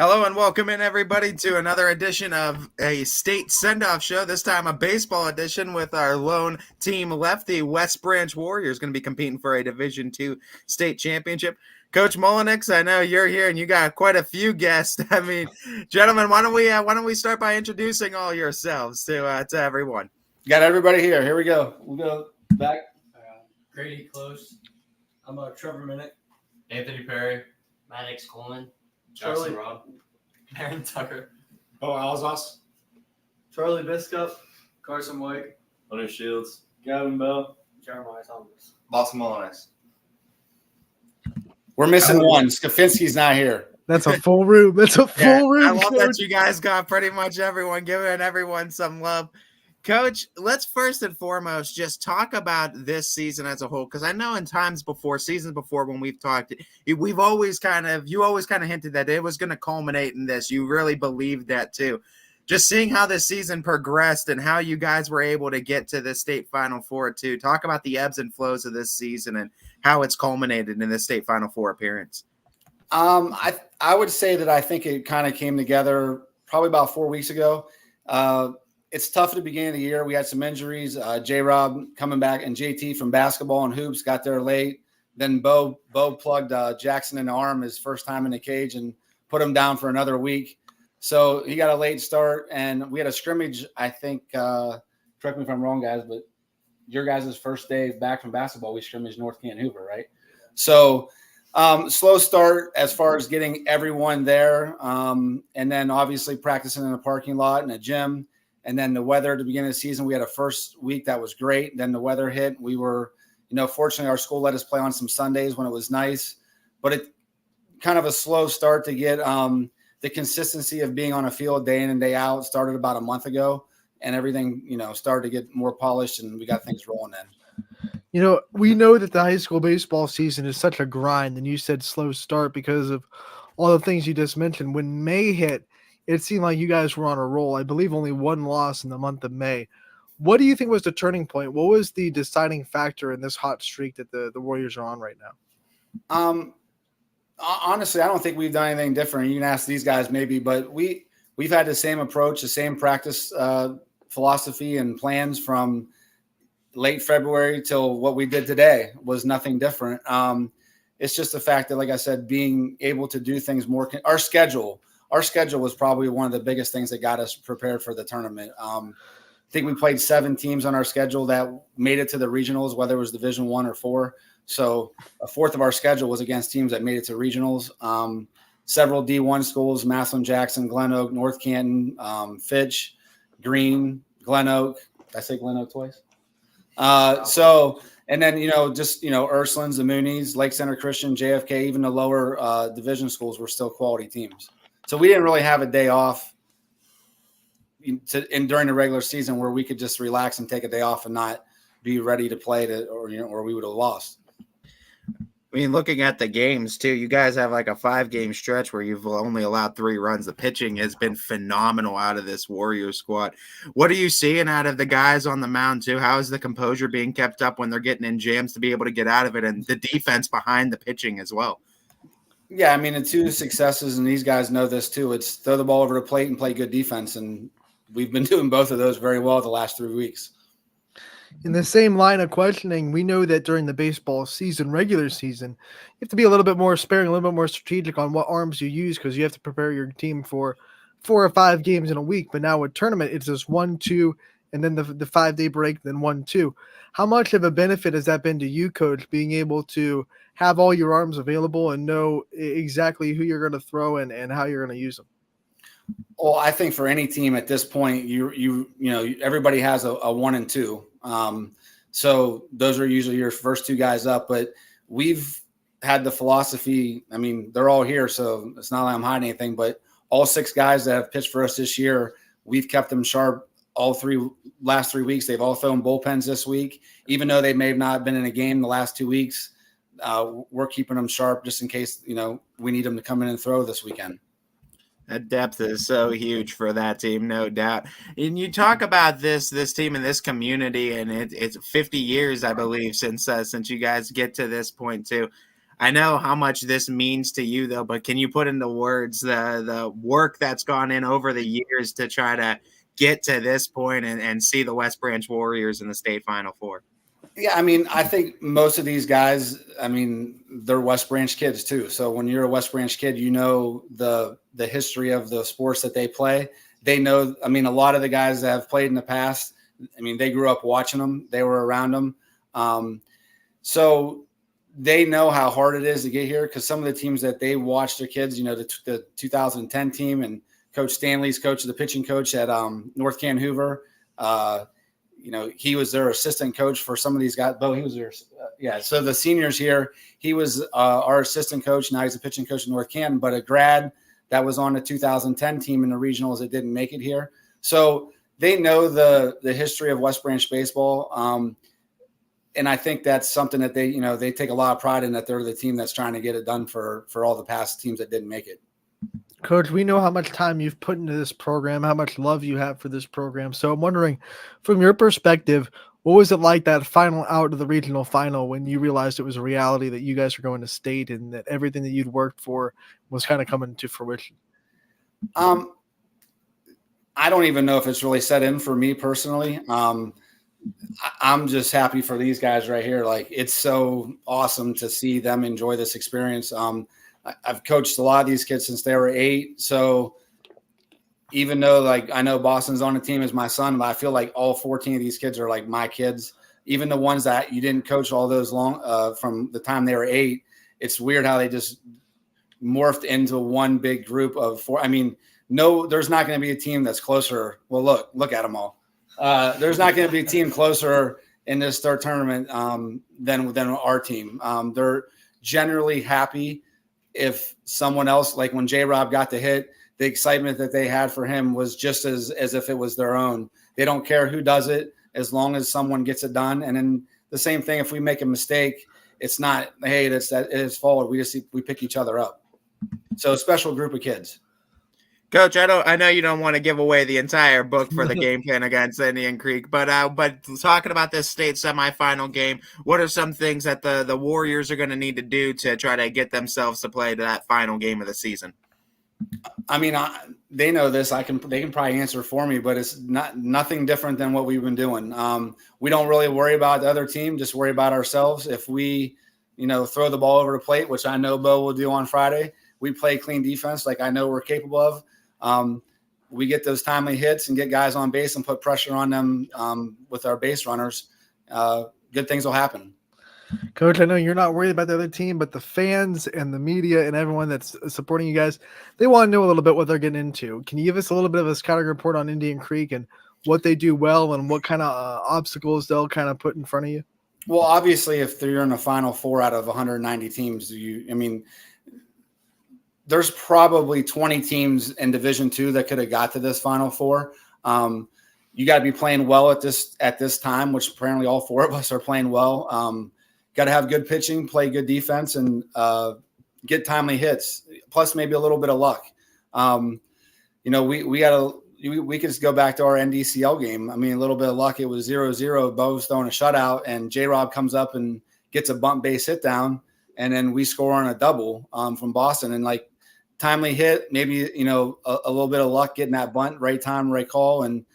Hello and welcome in everybody to another edition of a state send-off show. This time a baseball edition with our lone team left, the West Branch Warriors, going to be competing for a Division II state championship. Coach Mullenix, I know you're here and you got quite a few guests. I mean, gentlemen, why don't we start by introducing all yourselves to everyone? Got everybody here. Here we go. We'll go back. Grady Close. I'm Trevor Minnick. Anthony Perry. Maddox Coleman. Jackson Robb. Aaron Tucker. Oh, Alzos. Charlie Biscup. Carson White. Hunter Shields. Gavin Bell. Jeremiah Thomas. Boston Mullenix. We're missing one. Skafinski's not here. That's a full room. That's a full room. I love that you guys got pretty much everyone, giving everyone some love. Coach, let's first and foremost just talk about this season as a whole, because I know in seasons before when we've talked, you always kind of hinted that it was going to culminate in this. You really believed that too. Just seeing how this season progressed and how you guys were able to get to the state Final Four too. Talk about the ebbs and flows of this season and how it's culminated in the state Final Four appearance. I would say that I think it kind of came together probably about 4 weeks ago. It's tough at the beginning of the year. We had some injuries. J-Rob coming back and JT from basketball and hoops got there late. Then Bo plugged Jackson in the arm his first time in the cage and put him down for another week. So he got a late start, and we had a scrimmage, I think, correct me if I'm wrong, guys, but your guys' first day back from basketball, we scrimmaged North Canton Hoover, right? So slow start as far as getting everyone there, and then obviously practicing in a parking lot and a gym. And then the weather at the beginning of the season, we had a first week that was great. Then the weather hit. We were, fortunately our school let us play on some Sundays when it was nice, but it kind of a slow start to get the consistency of being on a field day in and day out started about a month ago, and everything, started to get more polished and we got things rolling then. We know that the high school baseball season is such a grind, and you said slow start because of all the things you just mentioned. When May hit, it seemed like you guys were on a roll. I believe only one loss in the month of May. What do you think was the turning point? What was the deciding factor in this hot streak that the Warriors are on right now? Honestly, I don't think we've done anything different. You can ask these guys maybe, but we've had the same approach, the same practice philosophy and plans from late February till what we did today was nothing different. It's just the fact that, like I said, being able to do things more – our schedule was probably one of the biggest things that got us prepared for the tournament. I think we played 7 teams on our schedule that made it to the regionals, whether it was Division I or 4. So a fourth of our schedule was against teams that made it to regionals. Several D1 schools, Massillon, Jackson, Glen Oak, North Canton, Fitch, Green, Glen Oak. Did I say Glen Oak twice? And then, Ursulines, the Moonies, Lake Center Christian, JFK, even the lower division schools were still quality teams. So we didn't really have a day off during the regular season where we could just relax and take a day off and not be ready to play or we would have lost. I mean, looking at the games too, you guys have like a 5-game stretch where you've only allowed 3 runs. The pitching has been phenomenal out of this Warriors squad. What are you seeing out of the guys on the mound too? How is the composure being kept up when they're getting in jams to be able to get out of it, and the defense behind the pitching as well? Yeah, I mean, the 2 successes, and these guys know this too, it's throw the ball over the plate and play good defense, and we've been doing both of those very well the last 3 weeks. In the same line of questioning, we know that during the baseball season, regular season, you have to be a little bit more sparing, a little bit more strategic on what arms you use because you have to prepare your team for 4 or 5 games in a week. But now with tournament, it's just 1, 2, and then the 5-day break, then 1, 2. How much of a benefit has that been to you, Coach, being able to have all your arms available and know exactly who you're going to throw and how you're going to use them? Well, I think for any team at this point, everybody has a 1 and 2. So those are usually your first 2 guys up, but we've had the philosophy. I mean, they're all here, so it's not like I'm hiding anything, but all 6 guys that have pitched for us this year, we've kept them sharp all last 3 weeks. They've all thrown bullpens this week, even though they may have not been in a game the last 2 weeks. We're keeping them sharp just in case, we need them to come in and throw this weekend. That depth is so huge for that team, no doubt. And you talk about this team and this community, and it's 50 years, I believe, since you guys get to this point too. I know how much this means to you, though, but can you put into words the work that's gone in over the years to try to get to this point and see the West Branch Warriors in the state Final Four? Yeah, I mean, I think most of these guys, I mean, they're West Branch kids too. So when you're a West Branch kid, you know the history of the sports that they play. They know, I mean, a lot of the guys that have played in the past, I mean, they grew up watching them. They were around them. So they know how hard it is to get here because some of the teams that they watched their kids, you know, the 2010 team and Coach Stanley's coach, the pitching coach at North Can Hoover, you know, he was their assistant coach for some of these guys. Bo, he was their, So the seniors here, he was our assistant coach. Now he's a pitching coach at North Canton, but a grad that was on the 2010 team in the regionals that didn't make it here. So they know the history of West Branch baseball. And I think that's something that they take a lot of pride in, that they're the team that's trying to get it done for all the past teams that didn't make it. Coach, we know how much time you've put into this program, how much love you have for this program. So I'm wondering, from your perspective, what was it like that final out of the regional final when you realized it was a reality that you guys were going to state and that everything that you'd worked for was kind of coming to fruition? I don't even know if it's really set in for me personally. I'm just happy for these guys right here. Like, it's so awesome to see them enjoy this experience. I've coached a lot of these kids since they were 8. So even though, like, I know Boston's on the team as my son, but I feel like all 14 of these kids are like my kids. Even the ones that you didn't coach all those long from the time they were 8, it's weird how they just morphed into one big group of 4. I mean, no, there's not going to be a team that's closer. Well, look at them all. There's not going to be a team closer in this third tournament than our team. They're generally happy if someone else, like when J-Rob got the hit, the excitement that they had for him was just as if it was their own. They don't care who does it as long as someone gets it done. And then the same thing, if we make a mistake, it's not, hey, it's his fault. We pick each other up. So a special group of kids. Coach, I know you don't want to give away the entire book for the game plan against Indian Creek, but talking about this state semifinal game, what are some things that the Warriors are going to need to do to try to get themselves to play to that final game of the season? I mean, they know this. They can probably answer for me, but it's nothing different than what we've been doing. We don't really worry about the other team, just worry about ourselves. If we, throw the ball over the plate, which I know Bo will do on Friday, we play clean defense like I know we're capable of. We get those timely hits and get guys on base and put pressure on them with our base runners. Good things will happen. Coach, I know you're not worried about the other team, but the fans and the media and everyone that's supporting you guys, they want to know a little bit what they're getting into. Can you give us a little bit of a scouting report on Indian Creek and what they do well and what kind of obstacles they'll kind of put in front of you? Well, obviously, if you're in the Final Four out of 190 teams, there's probably 20 teams in Division II that could have got to this Final Four. You got to be playing well at this time, which apparently all 4 of us are playing well. Got to have good pitching, play good defense, and get timely hits. Plus, maybe a little bit of luck. We could just go back to our NDCL game. I mean, a little bit of luck. It was 0-0. Bo's throwing a shutout, and J-Rob comes up and gets a bunt base hit down, and then we score on a double from Boston. And timely hit, maybe a little bit of luck getting that bunt, right time, right call, and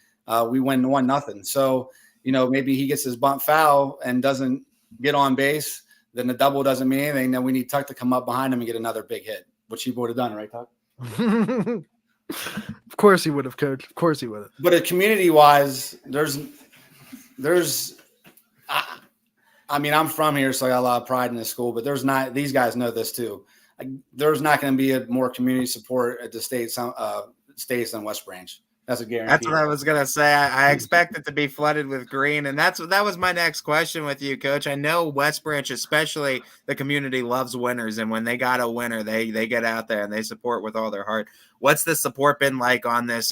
we win 1-0. So maybe he gets his bunt foul and doesn't get on base, then the double doesn't mean anything. Then we need Tuck to come up behind him and get another big hit, which he would have done, right, Tuck? Of course he would have, Coach. Of course he would have. But community-wise, I'm from here, so I got a lot of pride in this school, but these guys know this too. There's not going to be more community support at the states than West Branch. That's a guarantee. That's what I was going to say. I expect it to be flooded with green. And that was my next question with you, Coach. I know West Branch, especially the community, loves winners. And when they got a winner, they get out there and they support with all their heart. What's the support been like on this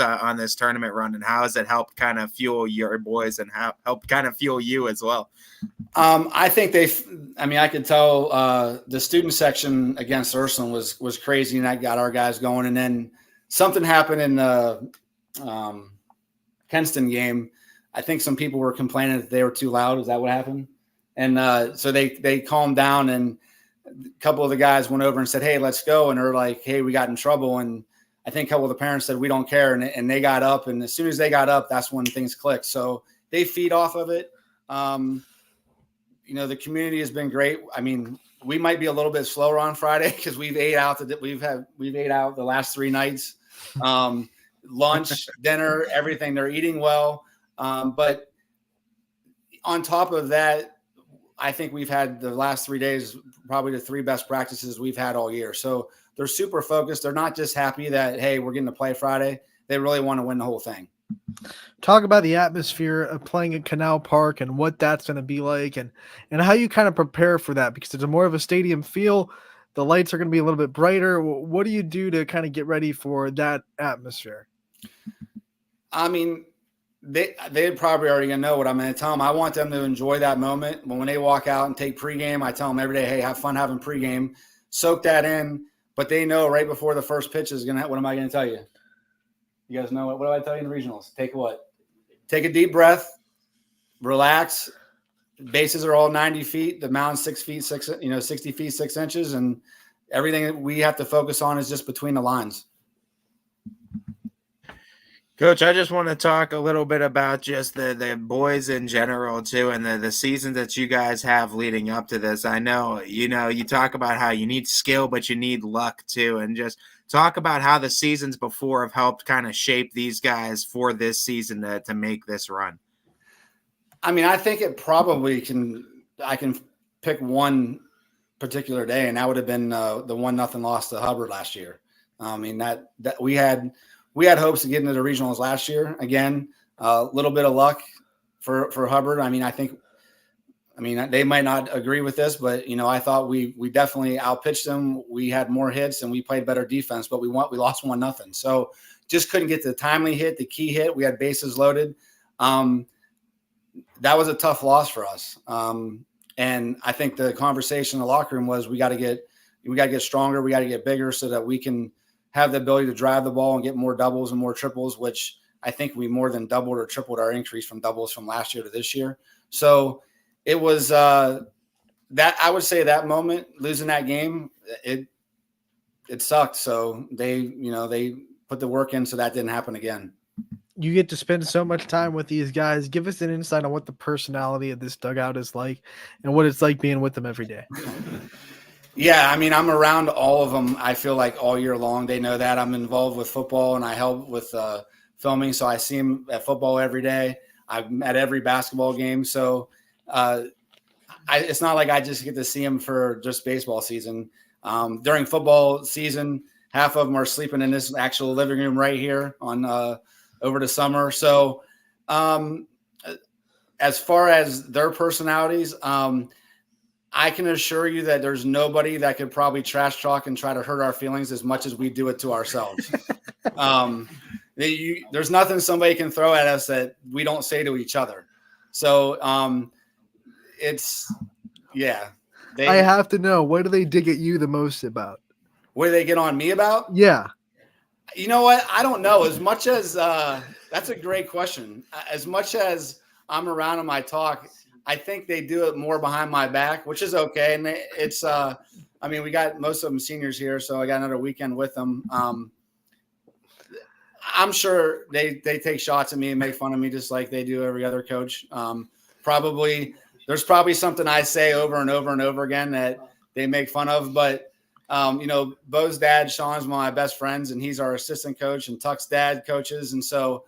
tournament run? And how has it helped kind of fuel your boys and help kind of fuel you as well? I think I could tell the student section against Ursuline was crazy, and that got our guys going. And then something happened in the Kenston game. I think some people were complaining that they were too loud. Is that what happened? And so they calmed down, and a couple of the guys went over and said, "Hey, let's go." And they're like, "Hey, we got in trouble." And I think a couple of the parents said, "We don't care." And they got up. And as soon as they got up, that's when things clicked. So they feed off of it. The community has been great. I mean, we might be a little bit slower on Friday because we've ate out the last 3 nights, lunch, dinner, everything. They're eating well. But on top of that, I think we've had the last 3 days, probably the 3 best practices we've had all year. So they're super focused. They're not just happy that, hey, we're getting to play Friday. They really want to win the whole thing. Talk about the atmosphere of playing at Canal Park and what that's going to be like and how you kind of prepare for that, because it's more of a stadium feel. The lights are going to be a little bit brighter. What do you do to kind of get ready for that atmosphere? I mean, they're probably already going to know what I'm going to tell them. I want them to enjoy that moment. When they walk out and take pregame, I tell them every day, hey, have fun having pregame. Soak that in. But they know right before the first pitch is going to – what am I going to tell you? You guys know what do I tell you in the regionals? Take what? Take a deep breath, relax. Bases are all 90 feet. The mound's 60 feet, 6 inches. And everything that we have to focus on is just between the lines. Coach, I just want to talk a little bit about just the boys in general too, and the season that you guys have leading up to this. I know, you talk about how you need skill, but you need luck too. And just talk about how the seasons before have helped kind of shape these guys for this season to make this run. I mean, I think it probably I can pick one particular day, and that would have been the 1-0 loss to Hubbard last year. I mean, that we had hopes of getting to the regionals last year. Again, a little bit of luck for Hubbard. I mean, they might not agree with this, but I thought we definitely outpitched them. We had more hits and we played better defense, but we lost 1-0. So just couldn't get the timely hit, the key hit. We had bases loaded. That was a tough loss for us. And I think the conversation in the locker room was we got to get stronger. We got to get bigger so that we can have the ability to drive the ball and get more doubles and more triples, which I think we more than doubled or tripled our increase from doubles from last year to this year. So it was that I would say that moment, losing that game, it sucked. So they put the work in so that didn't happen again. You get to spend so much time with these guys. Give us an insight on what the personality of this dugout is like and what it's like being with them every day. Yeah, I mean, I'm around all of them, I feel like, all year long. They know that. I'm involved with football, and I help with filming, so I see them at football every day. I'm at every basketball game. So it's not like I just get to see them for just baseball season. During football season, half of them are sleeping in this actual living room right here on over the summer. So as far as their personalities, I can assure you that there's nobody that could probably trash talk and try to hurt our feelings as much as we do it to ourselves. There's nothing somebody can throw at us that we don't say to each other. So I have to know, what do they dig at you the most about? What do they get on me about? Yeah. You know what? I don't know. As much as that's a great question. As much as I'm around them, I talk, I think they do it more behind my back, which is okay. And it's, we got most of them seniors here, so I got another weekend with them. I'm sure they take shots at me and make fun of me just like they do every other coach. There's probably something I say over and over and over again that they make fun of. But, Bo's dad, Sean's one of my best friends, and he's our assistant coach, and Tuck's dad coaches. And so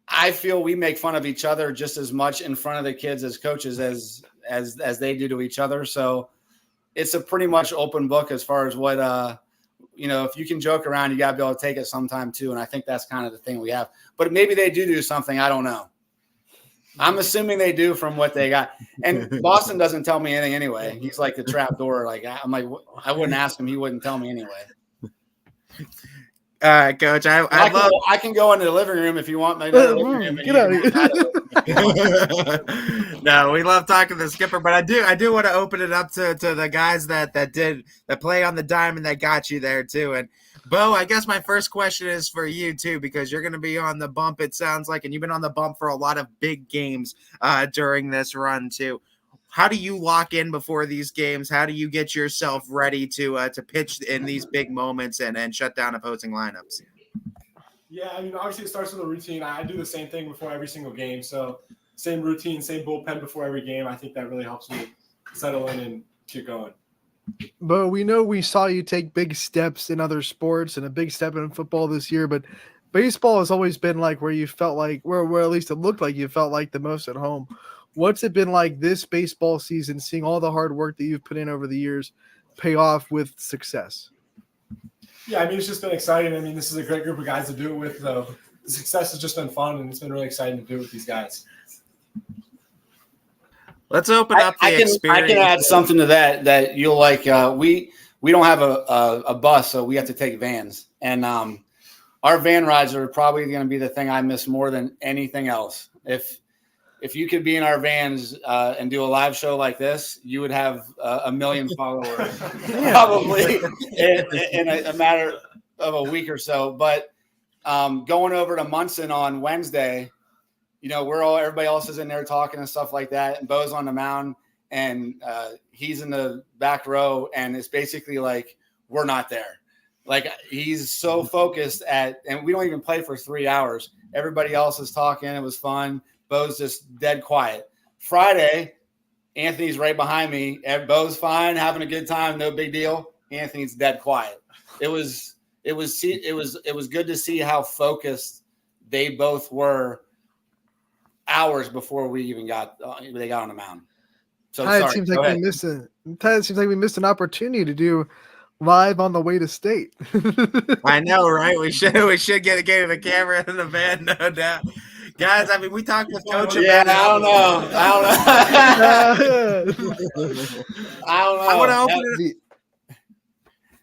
I feel we make fun of each other just as much in front of the kids as coaches as they do to each other. So it's a pretty much open book as far as what, if you can joke around, you got to be able to take it sometime too. And I think that's kind of the thing we have. But maybe they do something. I don't know. I'm assuming they do from what they got. And Boston doesn't tell me anything anyway. He's like the trap door. Like, I'm like, I wouldn't ask him. He wouldn't tell me anyway. All right, Coach. I can go into the living room if you want. Get out of here. No, we love talking to the skipper, but I do want to open it up to the guys that play on the diamond that got you there too. And Bo, I guess my first question is for you too, because you're going to be on the bump, it sounds like, and you've been on the bump for a lot of big games during this run too. how do you lock in before these games? How do you get yourself ready to pitch in these big moments and shut down opposing lineups? Yeah, I mean, obviously it starts with a routine. I do the same thing before every single game. So same routine, same bullpen before every game. I think that really helps me settle in and get going. But we know we saw you take big steps in other sports and a big step in football this year, but baseball has always been like where you felt like where at least it looked like you felt like the most at home. What's it been like this baseball season, seeing all the hard work that you've put in over the years pay off with success? Yeah, I mean, it's just been exciting. I mean, this is a great group of guys to do it with. The success has just been fun, and it's been really exciting to do it with these guys. Let's open up the experience. I can add something to that you'll like. We don't have a bus, so we have to take vans, and our van rides are probably going to be the thing I miss more than anything else. If you could be in our vans and do a live show like this, you would have a million followers probably in a matter of a week or so. But going over to Munson on Wednesday, you know, everybody else is in there talking and stuff like that. And Bo's on the mound and he's in the back row. And it's basically like, we're not there. Like he's so focused and we don't even play for 3 hours. Everybody else is talking. It was fun. Bo's just dead quiet. Friday, Anthony's right behind me. Bo's fine, having a good time, no big deal. Anthony's dead quiet. It was good to see how focused they both were hours before we even got on the mound. So It seems like we missed an opportunity to do live on the way to state. I know, right? We should get a camera in the van, no doubt. Guys, I mean, we talked with Coach about it. I don't know.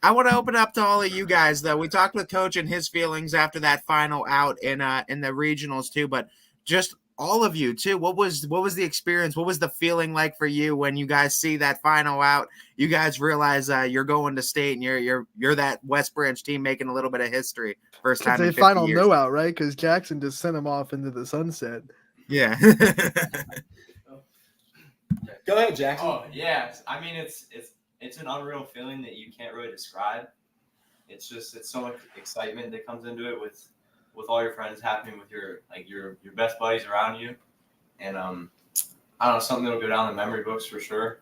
I want to open up to all of you guys, though. We talked with Coach and his feelings after that final out in the regionals too, but just all of you too. What was the experience? What was the feeling like for you when you guys see that final out? You guys realize you're going to state and you're that West Branch team making a little bit of history. First time in 50 final years. no out, right? Because Jackson just sent him off into the sunset. Yeah. Go ahead, Jackson. Oh yeah, I mean it's an unreal feeling that you can't really describe. It's so much excitement that comes into it with all your friends happening with your best buddies around you, and I don't know, something that'll go down the memory books for sure.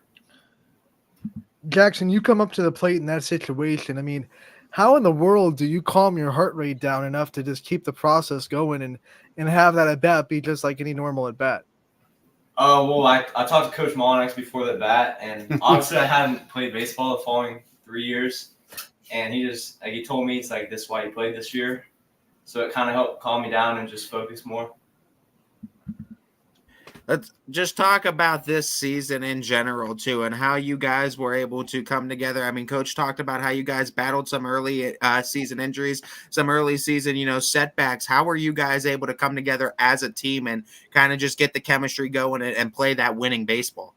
Jackson, you come up to the plate in that situation. I mean, how in the world do you calm your heart rate down enough to just keep the process going and have that at bat be just like any normal at bat? Well, I talked to Coach Molinax before the bat, and obviously I hadn't played baseball the following 3 years, and he told me it's like this is why he played this year, so it kind of helped calm me down and just focus more. Let's just talk about this season in general too, and how you guys were able to come together. I mean, Coach talked about how you guys battled some early season injuries, some early season, setbacks. How were you guys able to come together as a team and kind of just get the chemistry going and play that winning baseball?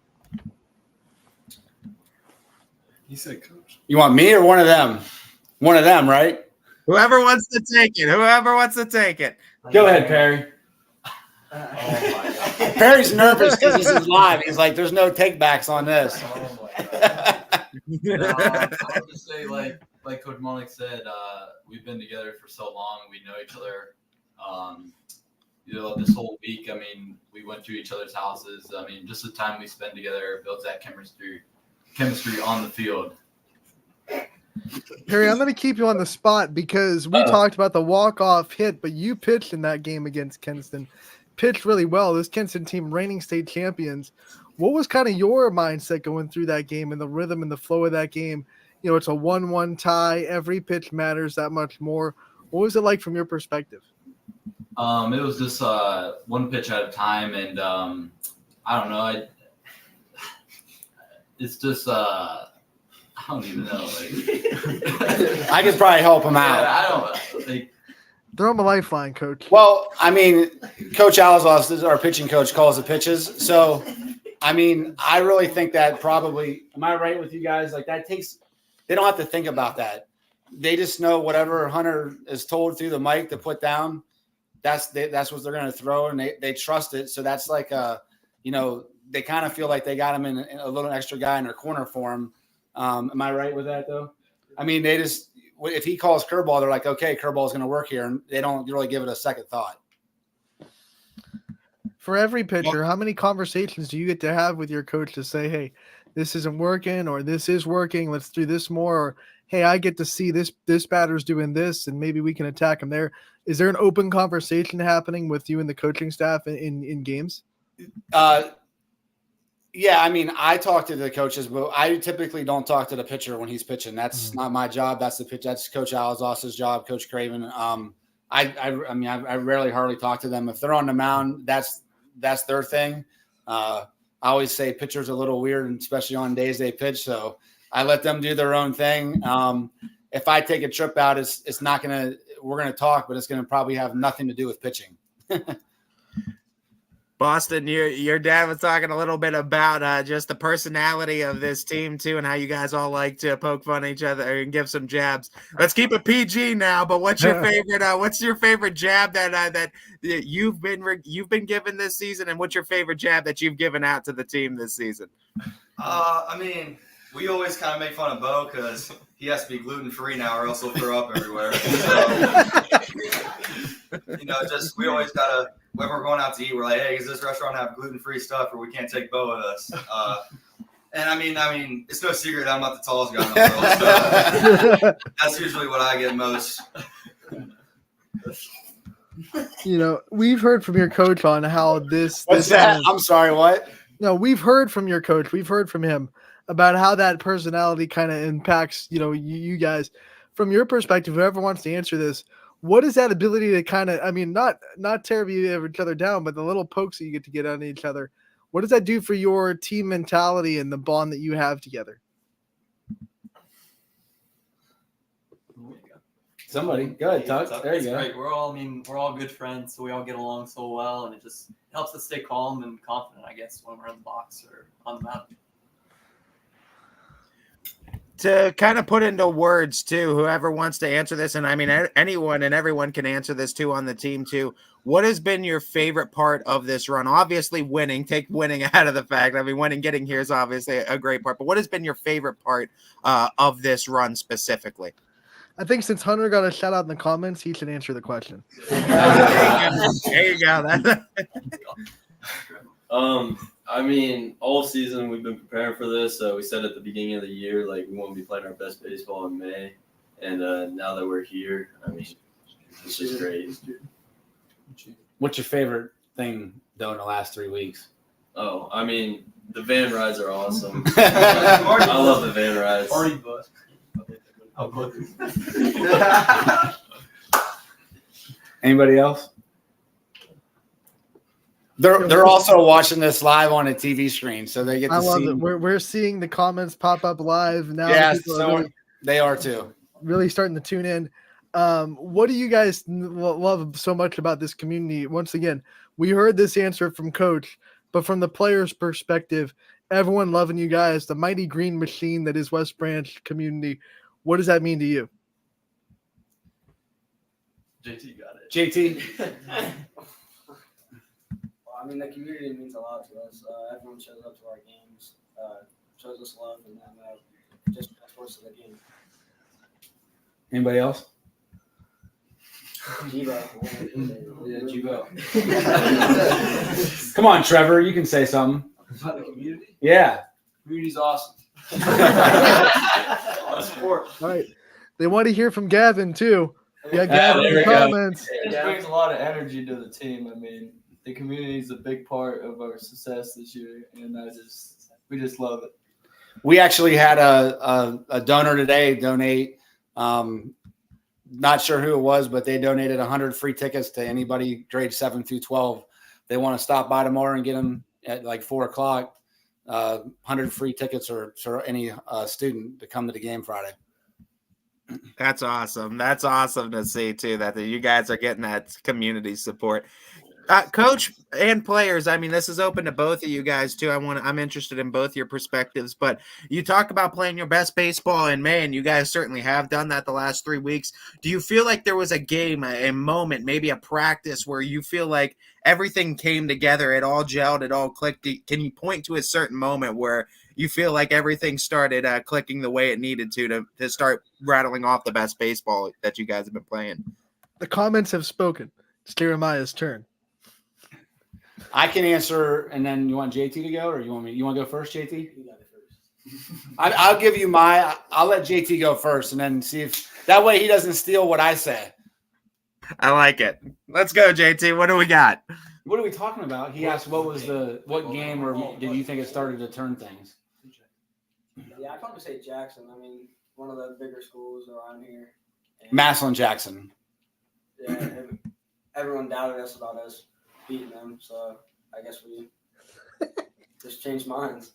He said, Coach. You want me or one of them? One of them, right? Whoever wants to take it. Go ahead, Perry. Oh my God. Perry's nervous because this is live. He's like, "There's no takebacks on this." Oh my God. I would just say, like Coach Malik said, we've been together for so long. We know each other. This whole week, I mean, we went to each other's houses. I mean, just the time we spend together builds that chemistry on the field. Perry, I'm going to keep you on the spot because we talked about the walk-off hit, but you pitched in that game against Kinston. Pitched really well. This Kinston team, reigning state champions. What was kind of your mindset going through that game and the rhythm and the flow of that game? It's a 1-1 tie. Every pitch matters that much more. What was it like from your perspective? It was just one pitch at a time, and I don't know. It's just I don't even know. I could probably help him out. I don't. Throw him a lifeline, Coach. Well, I mean, Coach Alzos, our pitching coach, calls the pitches. So, I mean, I really think that probably – am I right with you guys? Like that takes – they don't have to think about that. They just know whatever Hunter is told through the mic to put down, that's what they're going to throw, and they trust it. So that's like they kind of feel like they got him in a little extra guy in their corner for him. Am I right with that though? I mean, they just if he calls curveball, they're like, okay, curveball is going to work here, and they don't really give it a second thought. For every pitcher, how many conversations do you get to have with your coach to say, hey, this isn't working, or this is working, let's do this more, or hey, I get to see this batter's doing this, and maybe we can attack him there. Is there an open conversation happening with you and the coaching staff in games? Yeah, I mean, I talk to the coaches, but I typically don't talk to the pitcher when he's pitching. That's not my job. That's the pitch. That's Coach Alazos's job, Coach Craven. I rarely hardly talk to them. If they're on the mound, that's their thing. I always say pitchers are a little weird, especially on days they pitch. So I let them do their own thing. If I take a trip out, we're going to talk, but it's going to probably have nothing to do with pitching. Boston, your dad was talking a little bit about just the personality of this team too, and how you guys all like to poke fun at each other and give some jabs. Let's keep it PG now. But what's your favorite? What's your favorite jab that you've been given this season, and what's your favorite jab that you've given out to the team this season? I mean, we always kind of make fun of Bo because he has to be gluten-free now, or else he'll throw up everywhere. So, we always gotta. When we're going out to eat, we're like, hey, does this restaurant have gluten-free stuff, or we can't take Bo with us? And I mean, it's no secret that I'm not the tallest guy in the world. So that's usually what I get most. We've heard from your coach on how this. What's that? I'm sorry, what? No, we've heard from your coach. We've heard from him about how that personality kind of impacts, you guys. From your perspective, whoever wants to answer this, what is that ability to kind of, not tear each other down, but the little pokes that you get to get on each other, what does that do for your team mentality and the bond that you have together? Somebody, go ahead, Tuck. There you go. Great. We're all good friends, so we all get along so well, and it just helps us stay calm and confident, I guess, when we're in the box or on the mound. To kind of put into words too, whoever wants to answer this, and I mean anyone and everyone can answer this too on the team too. What has been your favorite part of this run? Obviously winning, take winning out of the fact. I mean, winning, getting here is obviously a great part, but what has been your favorite part of this run specifically? I think since Hunter got a shout out in the comments, he should answer the question. There you go. I mean, all season we've been preparing for this. We said at the beginning of the year, like, we want to be playing our best baseball in May. And now that we're here, I mean, it's just great. What's your favorite thing, though, in the last 3 weeks? Oh, I mean, the van rides are awesome. I love the van rides. Party bus. Anybody else? They're also watching this live on a TV screen, so they get to see. I love it. We're seeing the comments pop up live now. Yeah, so they are too. Really starting to tune in. What do you guys love so much about this community? Once again, we heard this answer from Coach, but from the players' perspective, everyone loving you guys, the mighty green machine that is West Branch community. What does that mean to you? JT got it. JT? I mean, the community means a lot to us. Everyone shows up to our games, shows us love, and then just supports the game. Anybody else? Jibo. Yeah, Jibo. Come on, Trevor. You can say something. About the community? Yeah. Community's awesome. Support. All right. They want to hear from Gavin, too. Yeah, Gavin in the comments. It brings a lot of energy to the team. I mean, the community is a big part of our success this year, and we just love it. We actually had a donor today donate. Not sure who it was, but they donated 100 free tickets to anybody grade 7 through 12. They want to stop by tomorrow and get them at like 4:00. 100 free tickets for any student to come to the game Friday. That's awesome. That's awesome to see too, that you guys are getting that community support. Coach and players, I mean, this is open to both of you guys too. I'm interested in both your perspectives, but you talk about playing your best baseball in May, and you guys certainly have done that the last 3 weeks. Do you feel like there was a game, a moment, maybe a practice where you feel like everything came together, it all gelled, it all clicked? Can you point to a certain moment where you feel like everything started clicking the way it needed to start rattling off the best baseball that you guys have been playing? The comments have spoken. It's Jeremiah's turn. I can answer, and then you want JT to go, or you want me? You want to go first, JT? You got it first. I'll give you my. I'll let JT go first, and then see if that way he doesn't steal what I say. I like it. Let's go, JT. What do we got? What are we talking about? He asked what game, or did you think it started to turn things? Yeah, I'd probably say Jackson. I mean, one of the bigger schools around here. And, Massillon Jackson. Yeah, everyone doubted us about us beating them, so I guess we just changed minds.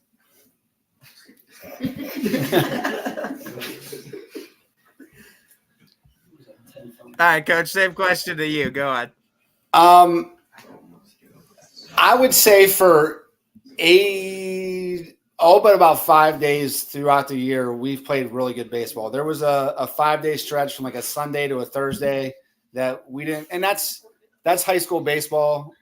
All right, Coach, same question to you. Go on. I would say for all but about 5 days throughout the year, we've played really good baseball. There was a 5-day stretch from like a Sunday to a Thursday that we didn't, and that's high school baseball.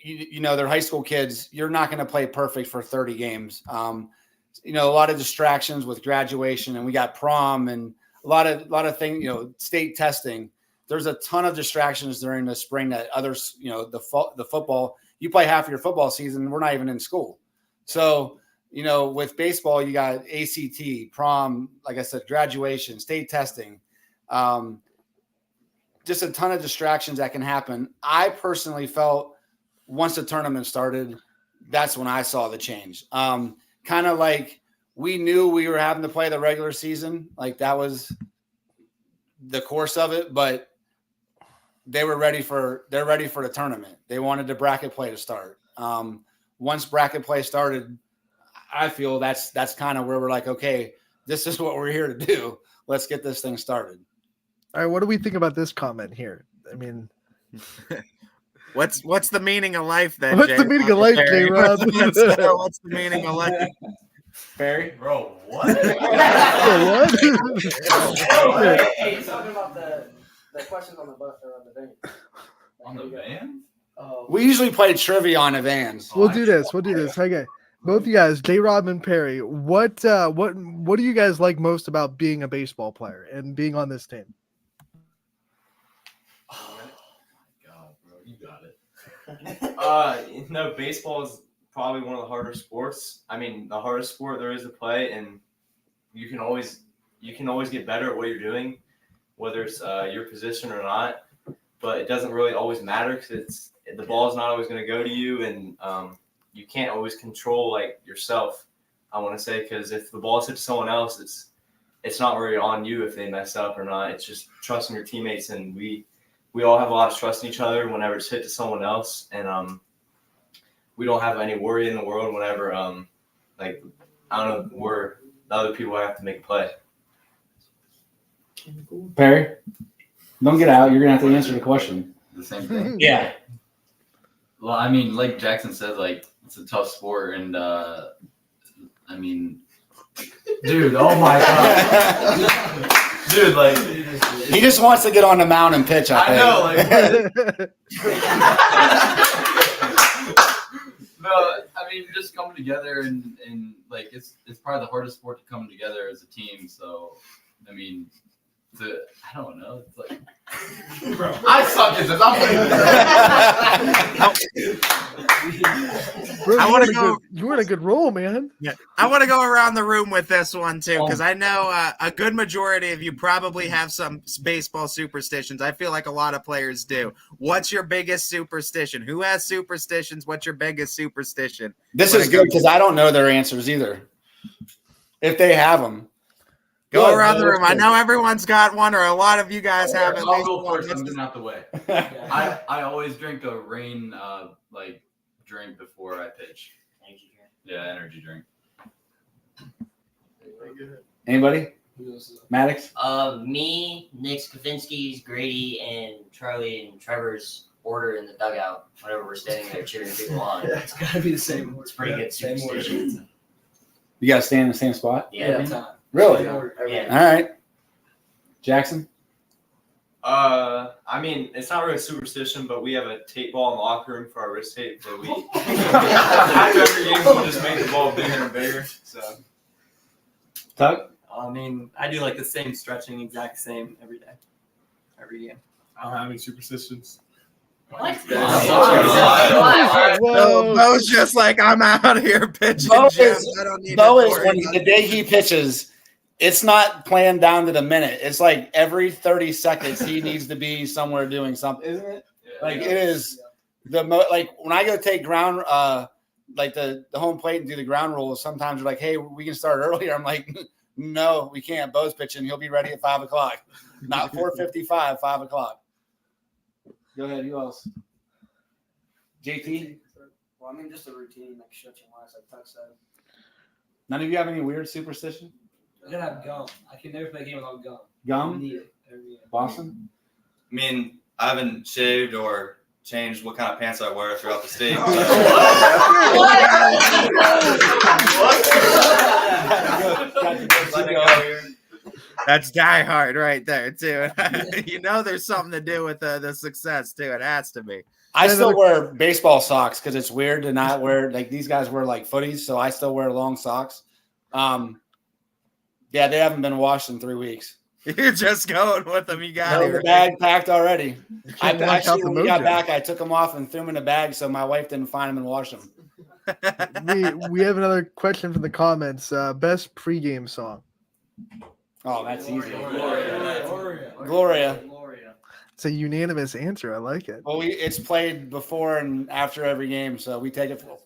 You know, they're high school kids. You're not going to play perfect for 30 games. You know, a lot of distractions with graduation, and we got prom and a lot of things, you know, state testing. There's a ton of distractions during the spring that others, you know, the football, you play half of your football season, we're not even in school. So, you know, with baseball, you got ACT, prom, like I said, graduation, state testing, just a ton of distractions that can happen. I personally felt once the tournament started, that's when I saw the change. Kind of like we knew we were having to play the regular season. Like that was the course of it, but they're ready for the tournament. They wanted the bracket play to start. Once bracket play started, I feel that's kind of where we're like, okay, this is what we're here to do. Let's get this thing started. All right, what do we think about this comment here? I mean, what's the meaning of life then? What's the meaning of life, J-Rob? What's the meaning of life? Barry? Bro, what? What? Hey, talking about the questions on the bus or on the van. On the van? Oh, We usually play trivia on Evans. We'll do this. Okay. Both you guys, J-Rob and Perry, what do you guys like most about being a baseball player and being on this team? Oh my God, bro, you got it. No, baseball is probably one of the harder sports. I mean, the hardest sport there is to play, and you can always get better at what you're doing, whether it's your position or not. But it doesn't really always matter because the ball is not always going to go to you, and you can't always control like yourself. I want to say because if the ball is hit to someone else, it's not really on you if they mess up or not. It's just trusting your teammates, and we all have a lot of trust in each other whenever it's hit to someone else, and we don't have any worry in the world whenever like I don't know where the other people have to make a play. Perry, don't get out. You're gonna have to answer the question. The same thing. Yeah. Well, I mean, like Jackson said, like it's a tough sport, and I mean, dude, oh my God, dude, like He just wants to get on the mound and pitch. I think. know, like. No, I mean, just coming together and like it's probably the hardest sport to come together as a team. So, I mean, I don't know. It's like I suck at this. Bro, wanna go- you were in a good role, man. Yeah, I want to go around the room with this one too, because I know a good majority of you probably have some baseball superstitions. I feel like a lot of players do. What's your biggest superstition? Who has superstitions? What's your biggest superstition? This is good because I don't know their answers either. If they have them, Go around the room. I know everyone's got one, or a lot of you guys have at I'll least go one. first. I'm getting out the way. yeah. I always drink a rain like drink before I pitch. Yeah, energy drink. Anybody? Maddox? Me, Nick Skavinsky's, Grady, and Charlie and Trevor's order in the dugout whenever we're standing there cheering people on. It's gotta be the same order. It's pretty good Same order. superstition. You guys stay in the same spot? Yeah. Every time. Really? Same order. Yeah. All right. Jackson? I mean, it's not really superstition, but we have a tape ball in the locker room for our wrist tape that we after every game we'll just make the ball bigger and bigger. So Tug? I mean, I do like the same stretching, exact same every day, every game. I don't have any superstitions. So Bo's just like, I'm out here pitching. Bo gems. is- I don't need Bo to is worry when about the it." day he pitches, it's not planned down to the minute. It's like every 30 seconds he needs to be somewhere doing something, isn't it? Like it is like when I go take ground like the home plate and do the ground rules, sometimes they're like, hey, we can start earlier. I'm like, no, we can't. Bo's pitching. He'll be ready at 5:00. Not 4:55, 5:00. Go ahead, who else? JT? Well, I mean, just a routine, like stretching wise, like Tuck said. None of you have any weird superstition? I gotta have gum. I can never play a game without gum. I Gum? need it every game. Boston? I mean, I haven't shaved or changed what kind of pants I wear throughout the state. That's Die Hard right there too. You know, there's something to do with the success too. It has to be. I still wear baseball socks because it's weird to not wear, like these guys wear like footies, so I still wear long socks. Yeah, they haven't been washed in 3 weeks. You're just going with them. You got it. The bag packed already. I Can't wash out actually, the when we got mojo. back, I took them off and threw them in a bag so my wife didn't find them and wash them. We have another question from the comments. Best pregame song. Oh, that's easy. Gloria. Gloria. It's a unanimous answer. I like it. Well, it's played before and after every game, so we take it for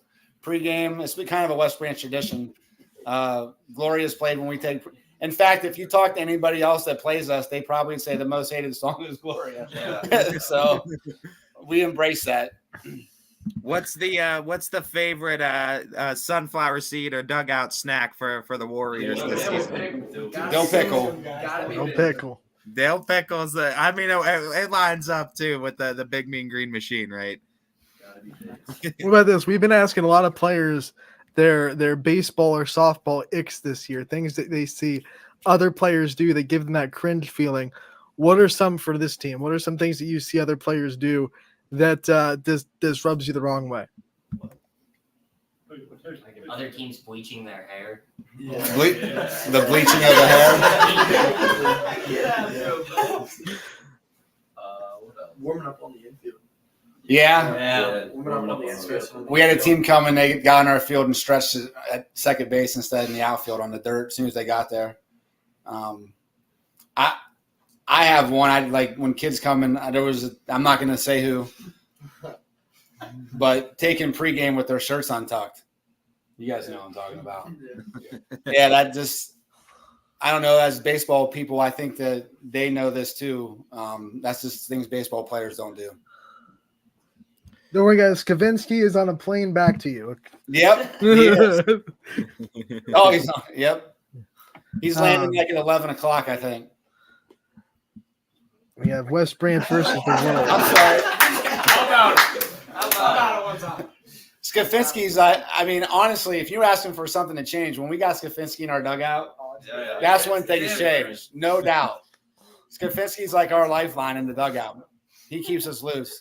pregame. It's been kind of a West Branch tradition. Gloria's played when we take. In fact, if you talk to anybody else that plays us, they probably say the most hated song is Gloria. Yeah. So we embrace that. What's the favorite sunflower seed or dugout snack for the Warriors this season? Dill pickle. No pickle. Dill pickles. I mean, it lines up too with the big mean green machine, right? What about this? We've been asking a lot of players their baseball or softball icks this year, things that they see other players do that give them that cringe feeling. What are some for this team? What are some things that you see other players do that this rubs you the wrong way? Like other teams bleaching their hair. The bleaching of the hair. Warming up on the infield. Yeah. Warming up on the infield. We had a team come and they got on our field and stretched at second base instead in the outfield on the dirt as soon as they got there. I have one. I like when kids come and I'm not going to say who, but taking pregame with their shirts untucked. You guys know what I'm talking about. Yeah, that just I don't know. As baseball people, I think that they know this too. That's just things baseball players don't do. Don't worry, guys. Kavinsky is on a plane back to you. Yep. He is. Oh, he's on. Yep. He's landing like at 11 o'clock, I think. We have West Branch versus the Wolves. I'm sorry. How about it one time? Skafinski's, I mean, honestly, if you're asking for something to change, when we got Skafinski in our dugout, that's when things changed. No doubt. Skafinski's like our lifeline in the dugout. He keeps us loose.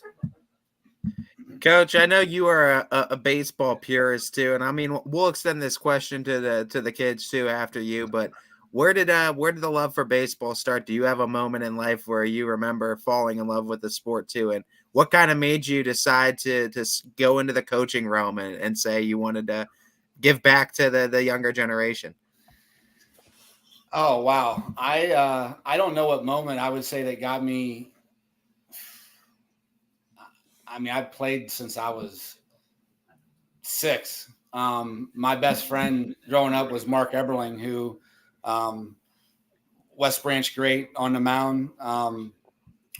Coach, I know you are a baseball purist too, and I mean we'll extend this question to the kids too after you. But where did the love for baseball start? Do you have a moment in life where you remember falling in love with the sport too? And what kind of made you decide to go into the coaching realm and say you wanted to give back to the younger generation? Oh wow, I don't know what moment I would say that got me. I mean, I played since I was 6. My best friend growing up was Mark Eberling, who West Branch great on the mound, one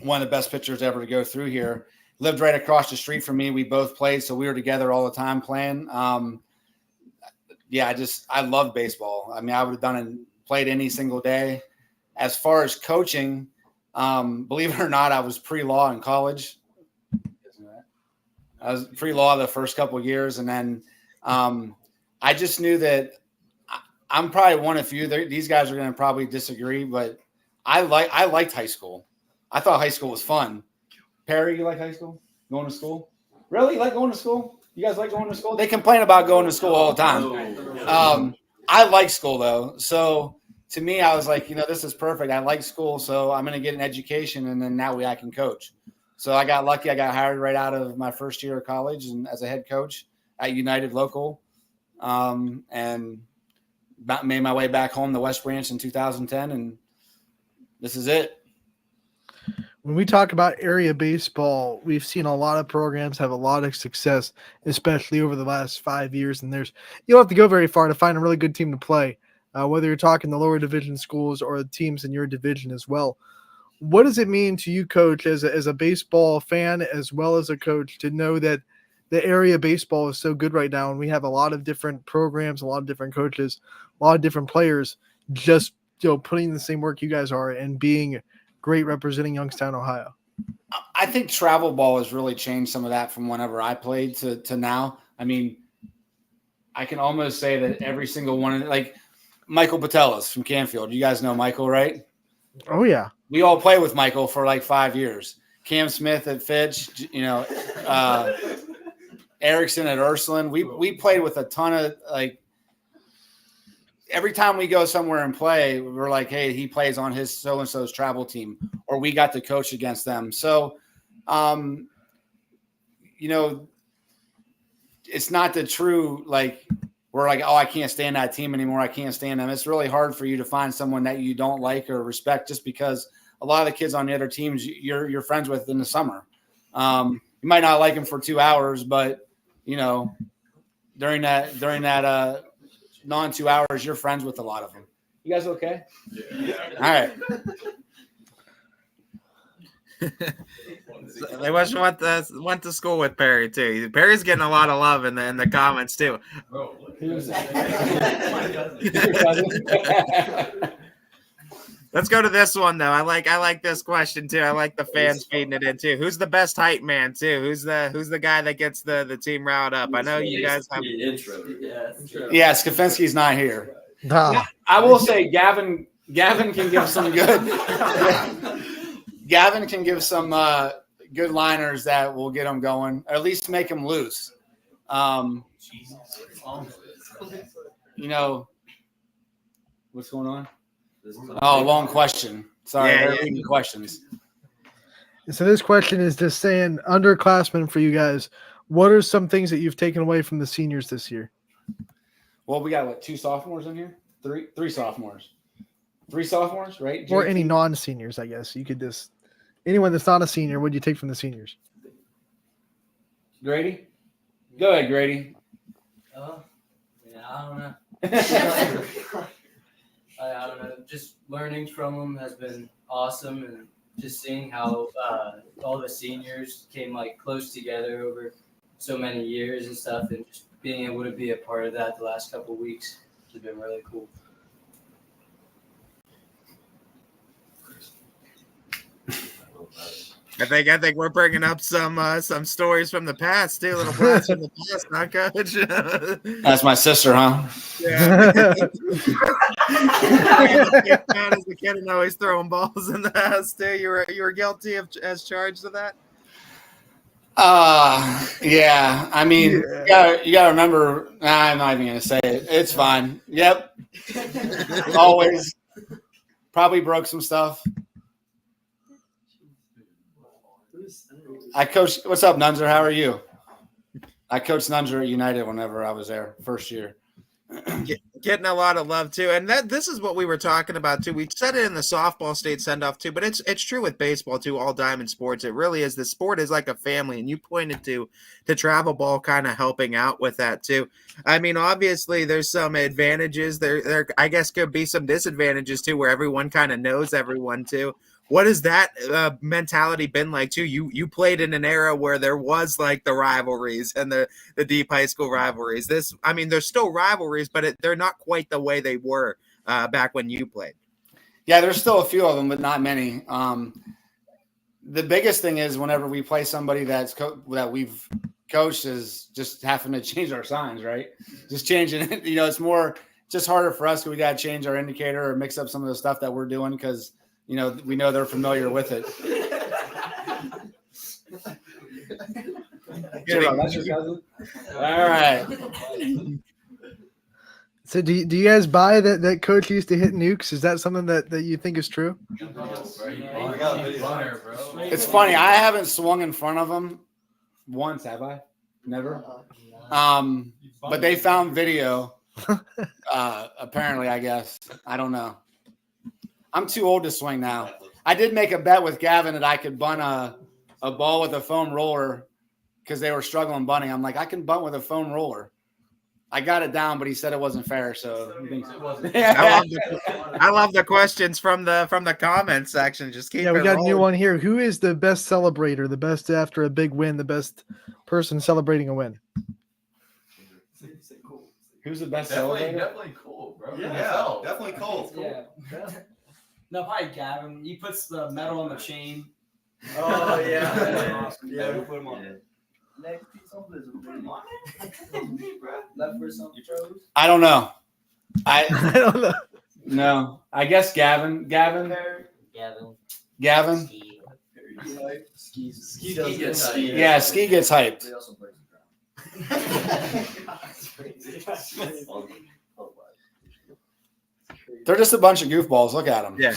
of the best pitchers ever to go through here. Lived right across the street from me. We both played, so we were together all the time playing. Yeah, I love baseball. I mean, I would have done it played any single day. As far as coaching, believe it or not, I was pre-law in college. I was pre-law the first couple of years, and then I just knew that I'm probably one of few. These guys are going to probably disagree, but I liked high school. I thought high school was fun. Perry, you like high school? Going to school? Really? You like going to school? You guys like going to school? They complain about going to school all the time. I like school, though. So to me, I was like, this is perfect. I like school, so I'm going to get an education, and then that way I can coach. So I got lucky. I got hired right out of my first year of college and as a head coach at United Local, and made my way back home to West Branch in 2010, and this is it. When we talk about area baseball, we've seen a lot of programs have a lot of success, especially over the last 5 years. And you don't have to go very far to find a really good team to play, whether you're talking the lower division schools or the teams in your division as well. What does it mean to you, Coach, as a baseball fan as well as a coach, to know that the area baseball is so good right now, and we have a lot of different programs, a lot of different coaches, a lot of different players, just putting in the same work you guys are and being great representing Youngstown, Ohio? I think travel ball has really changed some of that from whenever I played to now. I mean, I can almost say that every single one, like Michael Patelis from Canfield. You guys know Michael, right? Oh, yeah. We all played with Michael for like 5 years. Cam Smith at Fitch, Erickson at Ursuline. We played with a ton of, like, every time we go somewhere and play, we're like, hey, he plays on his so-and-so's travel team, or we got to coach against them. So, it's not the true, like, we're like, oh, I can't stand that team anymore. I can't stand them. It's really hard for you to find someone that you don't like or respect, just because a lot of the kids on the other teams you're friends with in the summer. You might not like them for 2 hours, but during that non-2 hours, you're friends with a lot of them. You guys okay? Yeah. All right. They went to school with Perry too. Perry's getting a lot of love in the comments too. Let's go to this one though. I like this question too. I like the fans feeding it in too. Who's the best hype man too? Who's the guy that gets the team riled up? I know you guys have. Yeah, Skafinski's not here. No. I will say Gavin can give some good. Gavin can give some good liners that will get them going, or at least make them loose. What's going on? Oh, long question. Sorry, they're reading questions. So this question is just saying, underclassmen for you guys, what are some things that you've taken away from the seniors this year? Well, we got 2 sophomores in here? Three sophomores. 3 sophomores, right? Or any non-seniors, I guess. You could just anyone that's not a senior, what do you take from the seniors? Grady? Go ahead, Grady. I don't know. I don't know. Just learning from them has been awesome, and just seeing how all the seniors came close together over so many years and stuff, and just being able to be a part of that the last couple of weeks has been really cool. I think we're bringing up some stories from the past too, little blast from the past, huh, Coach? That's my sister, huh? Yeah. As a kid and always throwing balls in the house too. You were guilty as charged of that. Yeah. I mean, you gotta remember. I'm not even gonna say it. It's fine. Yep. Always. Probably broke some stuff. I coached. What's up, Nunzer? How are you? I coached Nunzer at United whenever I was there, first year. Getting a lot of love too, and this is what we were talking about too. We said it in the softball state send off too, but it's true with baseball too. All diamond sports, it really is. The sport is like a family, and you pointed to travel ball kind of helping out with that too. I mean, obviously, there's some advantages. There I guess could be some disadvantages too, where everyone kind of knows everyone too. What has that mentality been like too? You played in an era where there was like the rivalries and the deep high school rivalries. There's still rivalries, but they're not quite the way they were. back when you played? Yeah, there's still a few of them, but not many. The biggest thing is whenever we play somebody that we've coached is just having to change our signs, right? Just changing it. It's more just harder for us because we got to change our indicator or mix up some of the stuff that we're doing because, we know they're familiar with it. That's your cousin? All right. So do you guys buy that coach used to hit nukes? Is that something that you think is true? It's funny. I haven't swung in front of him once, have I? Never. But they found video. Apparently, I guess. I don't know. I'm too old to swing now. I did make a bet with Gavin that I could bunt a ball with a foam roller because they were struggling bunting. I'm like, I can bunt with a foam roller. I got it down, but he said it wasn't fair. So I love the questions from the comments section. Just keep. Yeah, we got rolling. a new one here. Who is the best celebrator? The best after a big win? The best person celebrating a win? Who's the best Definitely, celebrator? definitely cool, bro. Yeah, definitely cool. Yeah. No, probably Gavin. He puts the metal on the chain. Oh yeah. Yeah, we put him on. Yeah. Next piece on this. Left for some throws. I don't know. I don't know. No. I guess Gavin. Gavin. Gavin. Ski. Ski gets hyped. Yeah, Ski gets hyped. He also plays They're just a bunch of goofballs. Look at them. Yeah.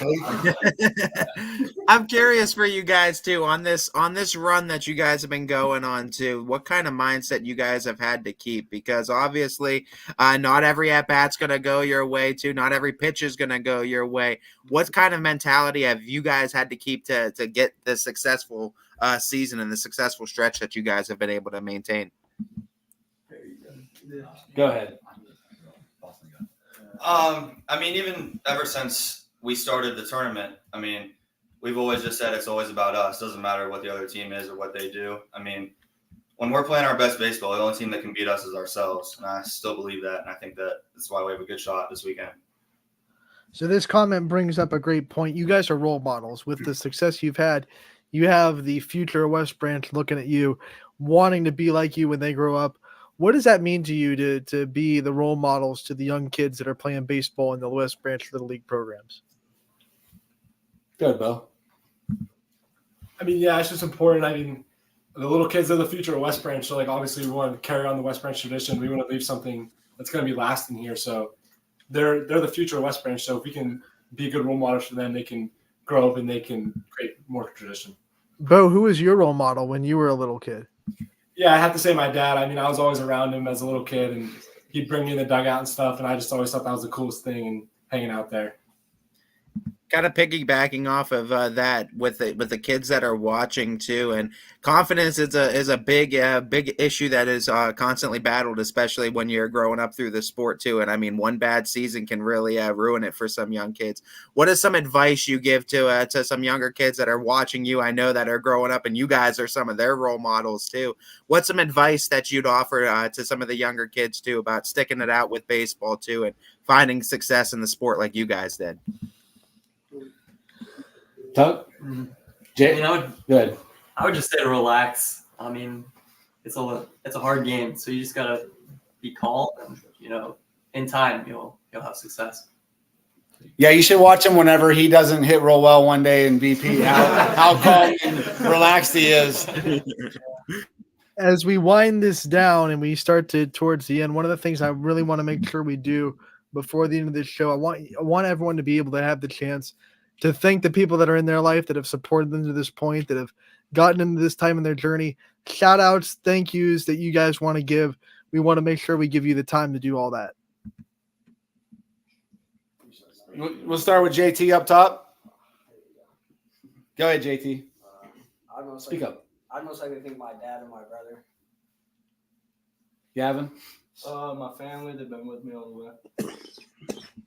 I'm curious for you guys too on this run that you guys have been going on too. What kind of mindset you guys have had to keep? Because obviously, not every at bat's gonna go your way too. Not every pitch is gonna go your way. What kind of mentality have you guys had to keep to get the successful season and the successful stretch that you guys have been able to maintain? Go ahead. I mean, even ever since we started the tournament, I mean, we've always just said it's always about us. Doesn't matter what the other team is or what they do. I mean, when we're playing our best baseball, the only team that can beat us is ourselves. And I still believe that. And I think that's why we have a good shot this weekend. So this comment brings up a great point. You guys are role models. With the success you've had, you have the future West Branch looking at you, wanting to be like you when they grow up. What does that mean to you to be the role models to the young kids that are playing baseball in the West Branch Little League programs? Good, Bo. I mean, yeah, it's just important. I mean, the little kids are the future of West Branch. So, obviously we want to carry on the West Branch tradition. We want to leave something that's going to be lasting here. So they're the future of West Branch. So if we can be good role models for them, they can grow up and they can create more tradition. Bo, who was your role model when you were a little kid? Yeah, I have to say my dad. I mean, I was always around him as a little kid, and he'd bring me in the dugout and stuff, and I just always thought that was the coolest thing and hanging out there. Kind of piggybacking off of that with the kids that are watching too, and confidence is a big issue that is constantly battled, especially when you're growing up through the sport too. And I mean, one bad season can really ruin it for some young kids. What is some advice you give to some younger kids that are watching you? I know that are growing up, and you guys are some of their role models too. What's some advice that you'd offer to some of the younger kids too about sticking it out with baseball too and finding success in the sport like you guys did? Tug? Jay? Good. I would just say to relax. I mean, it's a hard game, so you just gotta be calm, and in time you'll have success. Yeah, you should watch him whenever he doesn't hit real well one day in BP. How calm and relaxed he is. As we wind this down and we start towards the end, one of the things I really want to make sure we do before the end of this show, I want everyone to be able to have the chance to thank the people that are in their life that have supported them to this point, that have gotten into this time in their journey. Shout outs, thank yous that you guys want to give. We want to make sure we give you the time to do all that. We'll start with JT up top. Go ahead, JT. Speak up. I'd most likely think my dad and my brother. Gavin? My family, they've been with me all the way.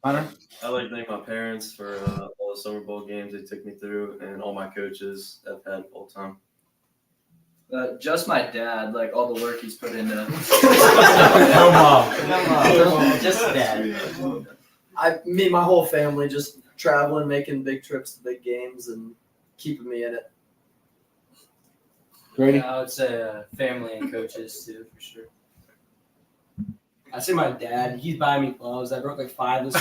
Hunter? I'd like to thank my parents for all the summer bowl games they took me through, and all my coaches I've had all the time. Just my dad, all the work he's put into. No mom. Just dad. me, my whole family, just traveling, making big trips to big games, and keeping me in it. Grady? Yeah, I would say family and coaches too, for sure. I say my dad. He's buying me gloves. I broke like 5 this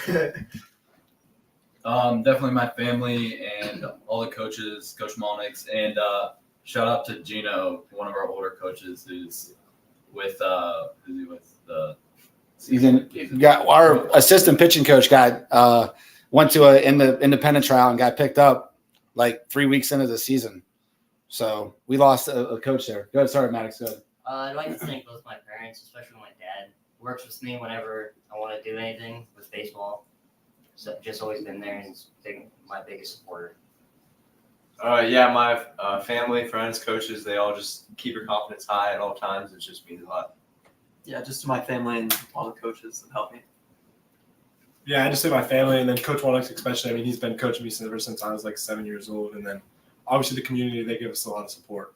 year. Definitely my family and all the coaches, Coach Malnix, and shout out to Gino, one of our older coaches, who's with the. Got our assistant pitching coach went to an independent trial and got picked up like 3 weeks into the season. So we lost a coach there. Go ahead. Sorry, Maddox. Go ahead. I'd like to thank both my parents, especially my dad. Works with me whenever I want to do anything with baseball. So just always been there and he's my biggest supporter. Yeah, my family, friends, coaches, they all just keep your confidence high at all times. It just means a lot. Yeah, just to my family and all the coaches that help me. Yeah, I just say my family, and then Coach Walnuts especially. I mean, he's been coaching me ever since I was like 7 years old, and then obviously the community, they give us a lot of support.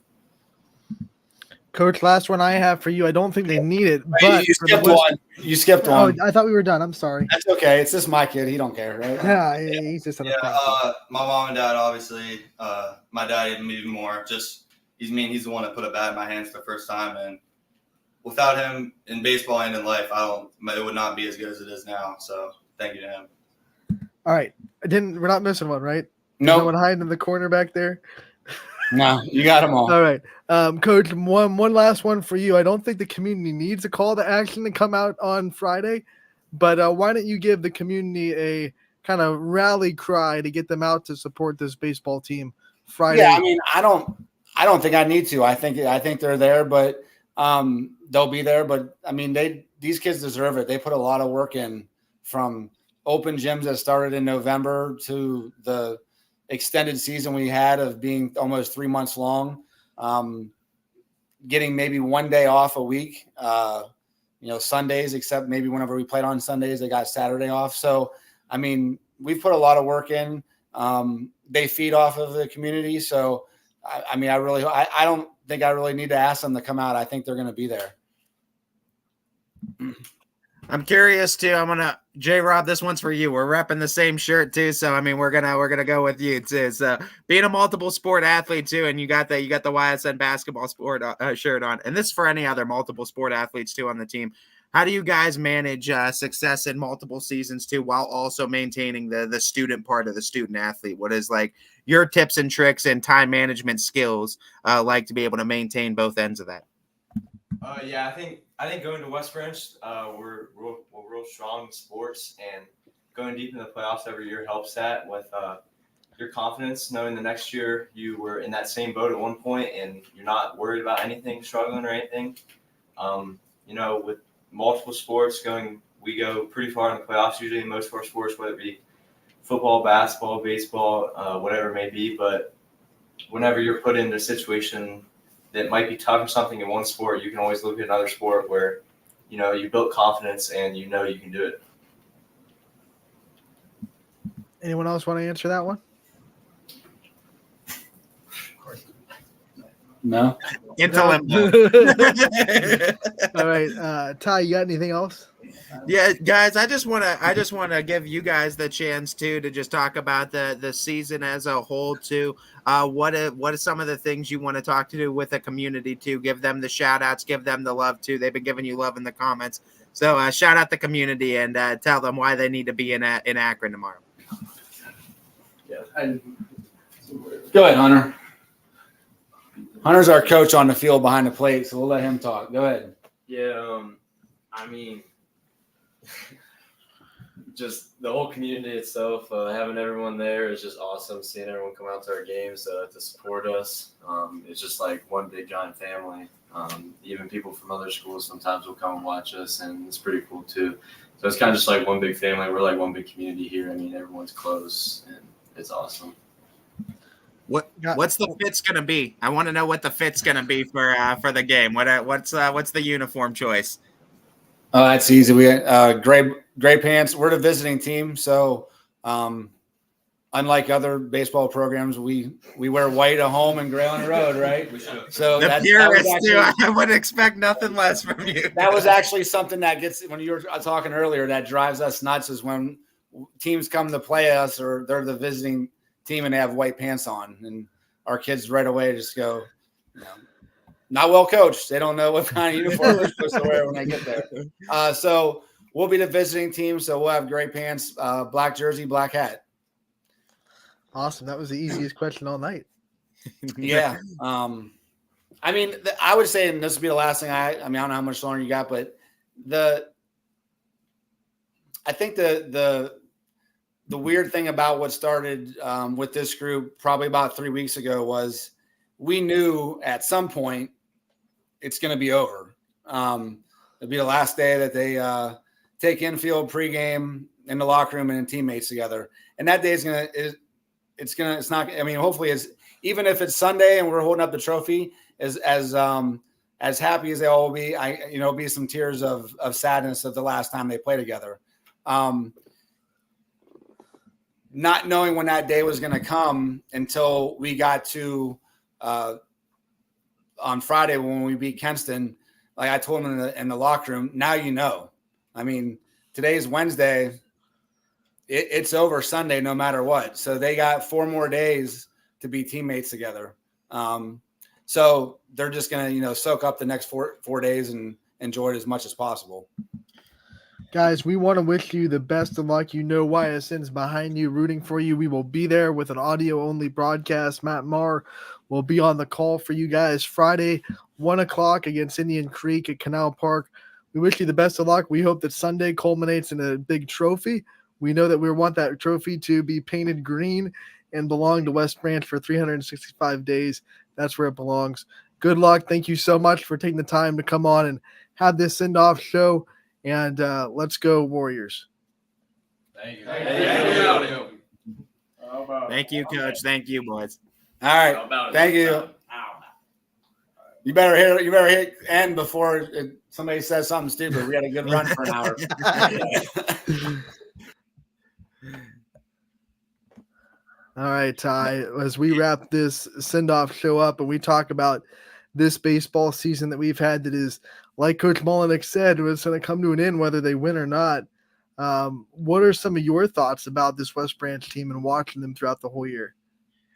Coach, last one I have for you. I don't think they need it, Wait, but you skipped one. You skipped one. I thought we were done. I'm sorry. That's okay. It's just my kid. He don't care, right? Yeah, he's just my mom and dad, obviously. My dad even more. Just he's the one that put a bat in my hands for the first time, and without him in baseball and in life, it would not be as good as it is now. So thank you to him. All right, we're not missing one, right? No. No one hiding in the corner back there. No, you got them all. All right, Coach. One last one for you. I don't think the community needs a call to action to come out on Friday, but why don't you give the community a kind of rally cry to get them out to support this baseball team Friday? Yeah, I mean, I don't think I need to. I think they're there, but they'll be there. But I mean, these kids deserve it. They put a lot of work in, from open gyms that started in November to the extended season we had of being almost 3 months long, getting maybe 1 day off a week, Sundays, except maybe whenever we played on Sundays, they got Saturday off. So, I mean, we've put a lot of work in. They feed off of the community. So, I don't think I really need to ask them to come out. I think they're going to be there. I'm curious too. J-Rob, this one's for you. We're repping the same shirt too, so I mean we're gonna go with you too. So being a multiple sport athlete too, and you got the YSN basketball sport shirt on, and this is for any other multiple sport athletes too on the team. How do you guys manage success in multiple seasons too, while also maintaining the student part of the student athlete? What is like your tips and tricks and time management skills like to be able to maintain both ends of that? Yeah, I think going to West Branch, we're real strong in sports, and going deep in the playoffs every year helps that with your confidence, knowing the next year you were in that same boat at one point and you're not worried about anything, struggling or anything. With multiple sports we go pretty far in the playoffs usually in most of our sports, whether it be football, basketball, baseball, whatever it may be. But whenever you're put in a situation that might be tough or something in one sport, you can always look at another sport where, you built confidence and you can do it. Anyone else want to answer that one? No. All right, Ty, you got anything else? Yeah, guys, I just want to give you guys the chance to just talk about the season as a whole too. What are some of the things you want to talk to with the community to give them the shout outs, give them the love too. They've been giving you love in the comments. So shout out the community and tell them why they need to be in Akron tomorrow. Yeah. Go ahead, Hunter. Hunter's our coach on the field behind the plate, so we'll let him talk. Go ahead. Yeah, just the whole community itself, having everyone there is just awesome. Seeing everyone come out to our games to support us, it's just like one big giant family. Even people from other schools sometimes will come and watch us, and it's pretty cool too. So it's kind of just like one big family. We're like one big community here. I mean, everyone's close, and it's awesome. What's the fit's gonna be? I want to know what the fit's gonna be for the game. What's the uniform choice? Oh, that's easy. We gray pants. We're the visiting team, so unlike other baseball programs, we wear white at home and gray on the road, right? So The that was purist, too. actually, I would expect nothing less from you. that was actually something that gets, when you were talking earlier, that drives us nuts, is when teams come to play us or they're the visiting team and they have white pants on, and our kids right away just go, not well coached. They don't know what kind of uniform they're supposed to wear when they get there. So we'll be the visiting team, so we'll have gray pants, black jersey, black hat. Awesome. That was the easiest question all night. Yeah. I mean, I would say, and this would be the last thing I don't know how much longer you got, but I think the weird thing about what started with this group probably about 3 weeks ago was we knew at some point it's going to be over. It'll be the last day that they take infield pregame in the locker room and teammates together. And that day is hopefully even if it's Sunday and we're holding up the trophy, as happy as they all will be, it'll be some tears of sadness of the last time they play together. Not knowing when that day was going to come until we got to on Friday when we beat Kenston, like I told them in the locker room, now you know. I mean, today's Wednesday. It's over Sunday no matter what. So they got 4 more days to be teammates together. So they're just going to, soak up the next four days and enjoy it as much as possible. Guys, we want to wish you the best of luck. YSN's behind you, rooting for you. We will be there with an audio-only broadcast. Matt Maher will be on the call for you guys Friday, 1 o'clock against Indian Creek at Canal Park. We wish you the best of luck. We hope that Sunday culminates in a big trophy. We know that we want that trophy to be painted green and belong to West Branch for 365 days. That's where it belongs. Good luck. Thank you so much for taking the time to come on and have this send-off show. And let's go Warriors. Thank you. Thank you, Coach. Thank you, boys. All right. Thank you. You better hit end before somebody says something stupid. We had a good run for an hour. All right, Ty, as we wrap this send-off show up and we talk about this baseball season that we've had that is, like Coach Molinek said, it's going to come to an end whether they win or not. What are some of your thoughts about this West Branch team and watching them throughout the whole year?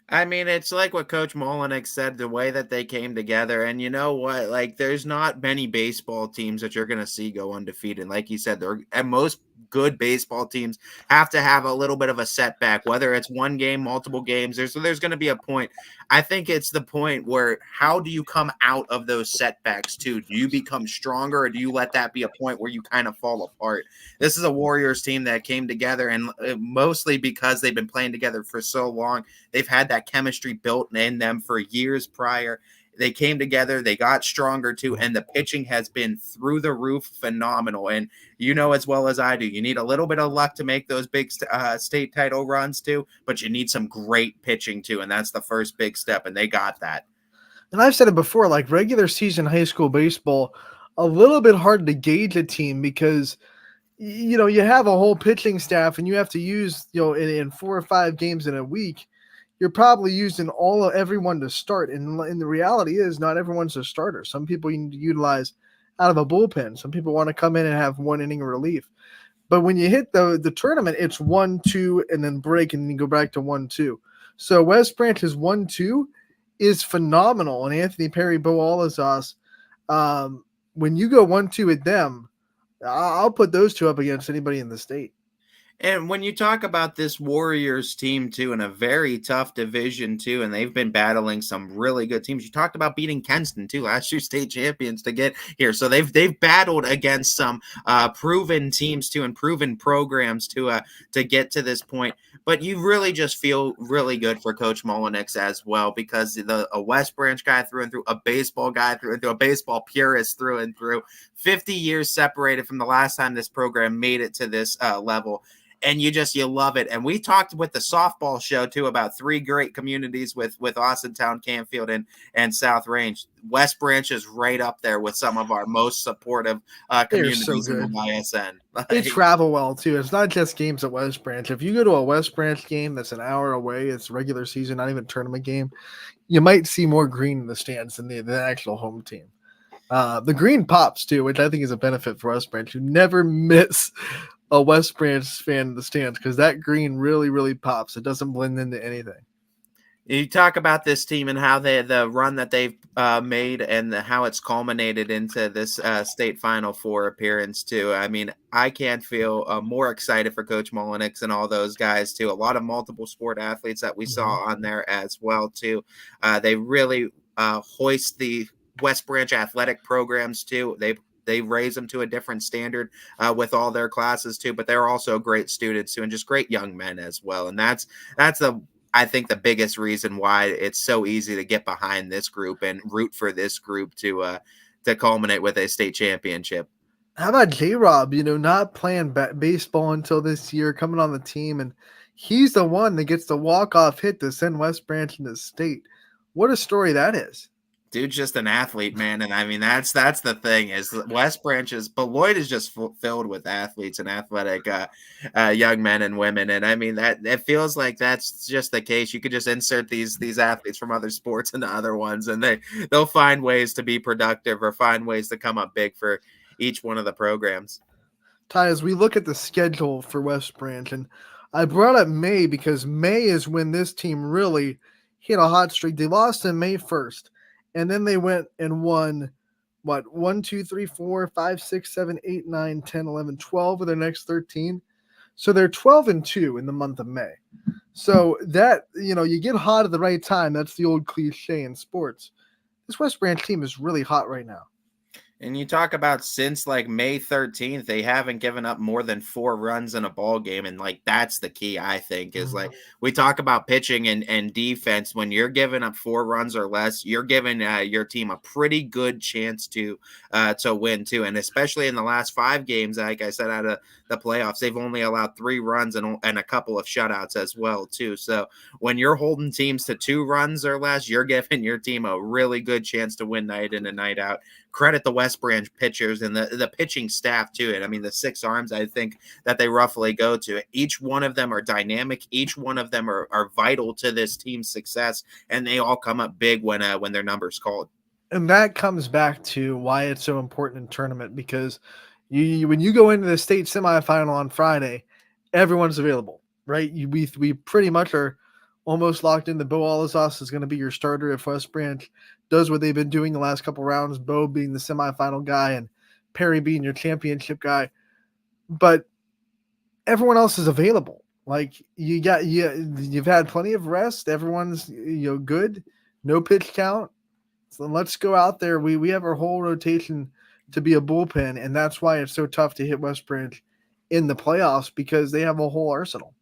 I mean, it's like what Coach Molinek said, the way that they came together. And you know what? Like, there's not many baseball teams that you're going to see go undefeated. Like you said, and most good baseball teams have to have a little bit of a setback, whether it's one game, multiple games. There's going to be a point. I think it's the point where how do you come out of those setbacks too? Do you become stronger, or do you let that be a point where you kind of fall apart? This is a Warriors team that came together, and mostly because they've been playing together for so long, they've had that chemistry built in them for years prior. They came together, they got stronger too, and the pitching has been through the roof phenomenal. And you know as well as I do, you need a little bit of luck to make those big state title runs too, but you need some great pitching too, and that's the first big step, and they got that. And I've said it before, like regular season high school baseball, a little bit hard to gauge a team because you have a whole pitching staff and you have to use, in 4 or 5 games in a week, you're probably using everyone to start. And the reality is not everyone's a starter. Some people you need to utilize out of a bullpen. Some people want to come in and have 1 inning of relief. But when you hit the tournament, it's 1-2 and then break and then you go back to 1-2. So West Branch's 1-2 is phenomenal. And Anthony Perry, Bo Alazas, when you go 1-2 with them, I'll put those two up against anybody in the state. And when you talk about this Warriors team too, in a very tough division too, and they've been battling some really good teams. You talked about beating Kenston too, last year's state champions, to get here. So they've battled against some proven teams too, and proven programs to get to this point. But you really just feel really good for Coach Molinek as well, because a West Branch guy through and through, a baseball guy through and through, a baseball purist through and through, 50 years separated from the last time this program made it to this level. and you love it. And we talked with the softball show too about 3 great communities with Austintown, Canfield, and South Range. West Branch is right up there with some of our most supportive communities so in good. the ISN. They travel well too. It's not just games at West Branch. If you go to a West Branch game that's an hour away, it's regular season, not even tournament game, you might see more green in the stands than the actual home team. The green pops too, which I think is a benefit for West Branch. You never miss a West Branch fan in the stands because that green really, really pops. It doesn't blend into anything. You talk about this team and how the run that they've made and how it's culminated into this state Final Four appearance too. I mean, I can't feel more excited for Coach Mullenix and all those guys too. A lot of multiple sport athletes that we saw on there as well too. They really hoist the West Branch athletic programs too. They raise them to a different standard with all their classes too, but they're also great students too, and just great young men as well. And that's I think the biggest reason why it's so easy to get behind this group and root for this group to culminate with a state championship. How about J-Rob, not playing baseball until this year, coming on the team, and he's the one that gets the walk-off hit to send West Branch into state. What a story that is. Dude's just an athlete, man. And I mean, that's the thing is West Branch's Beloit is just filled with athletes and athletic young men and women. And I mean, that it feels like that's just the case. You could just insert these athletes from other sports into other ones, and they'll find ways to be productive or find ways to come up big for each one of the programs. Ty, as we look at the schedule for West Branch, and I brought up May because May is when this team really hit a hot streak. They lost on May 1st. And then they went and won, 1, 2, 3, 4, 5, 6, 7, 8, 9, 10, 11, 12 of their next 13. So they're 12-2 in the month of May. So that, you get hot at the right time. That's the old cliche in sports. This West Branch team is really hot right now. And you talk about since like May 13th, they haven't given up more than 4 runs in a ball game. And like, that's the key, I think, is like we talk about pitching and defense. When you're giving up 4 runs or less, you're giving your team a pretty good chance to win too. And especially in the last 5 games, like I said, out of the playoffs, they've only allowed 3 runs and a couple of shutouts as well too. So when you're holding teams to 2 runs or less, you're giving your team a really good chance to win night in and night out. Credit the West Branch pitchers and the pitching staff to it. I mean, the 6 arms, I think, that they roughly go to, each one of them are dynamic. Each one of them are vital to this team's success, and they all come up big when their number's called. And that comes back to why it's so important in tournament, because when you go into the state semifinal on Friday, everyone's available, right? We pretty much are almost locked in. Bo Alizos is going to be your starter if West Branch does what they've been doing the last couple rounds, Bo being the semifinal guy and Perry being your championship guy. But everyone else is available. Like you've had plenty of rest. Everyone's good. No pitch count. So let's go out there. We have our whole rotation to be a bullpen, and that's why it's so tough to hit West Branch in the playoffs, because they have a whole arsenal.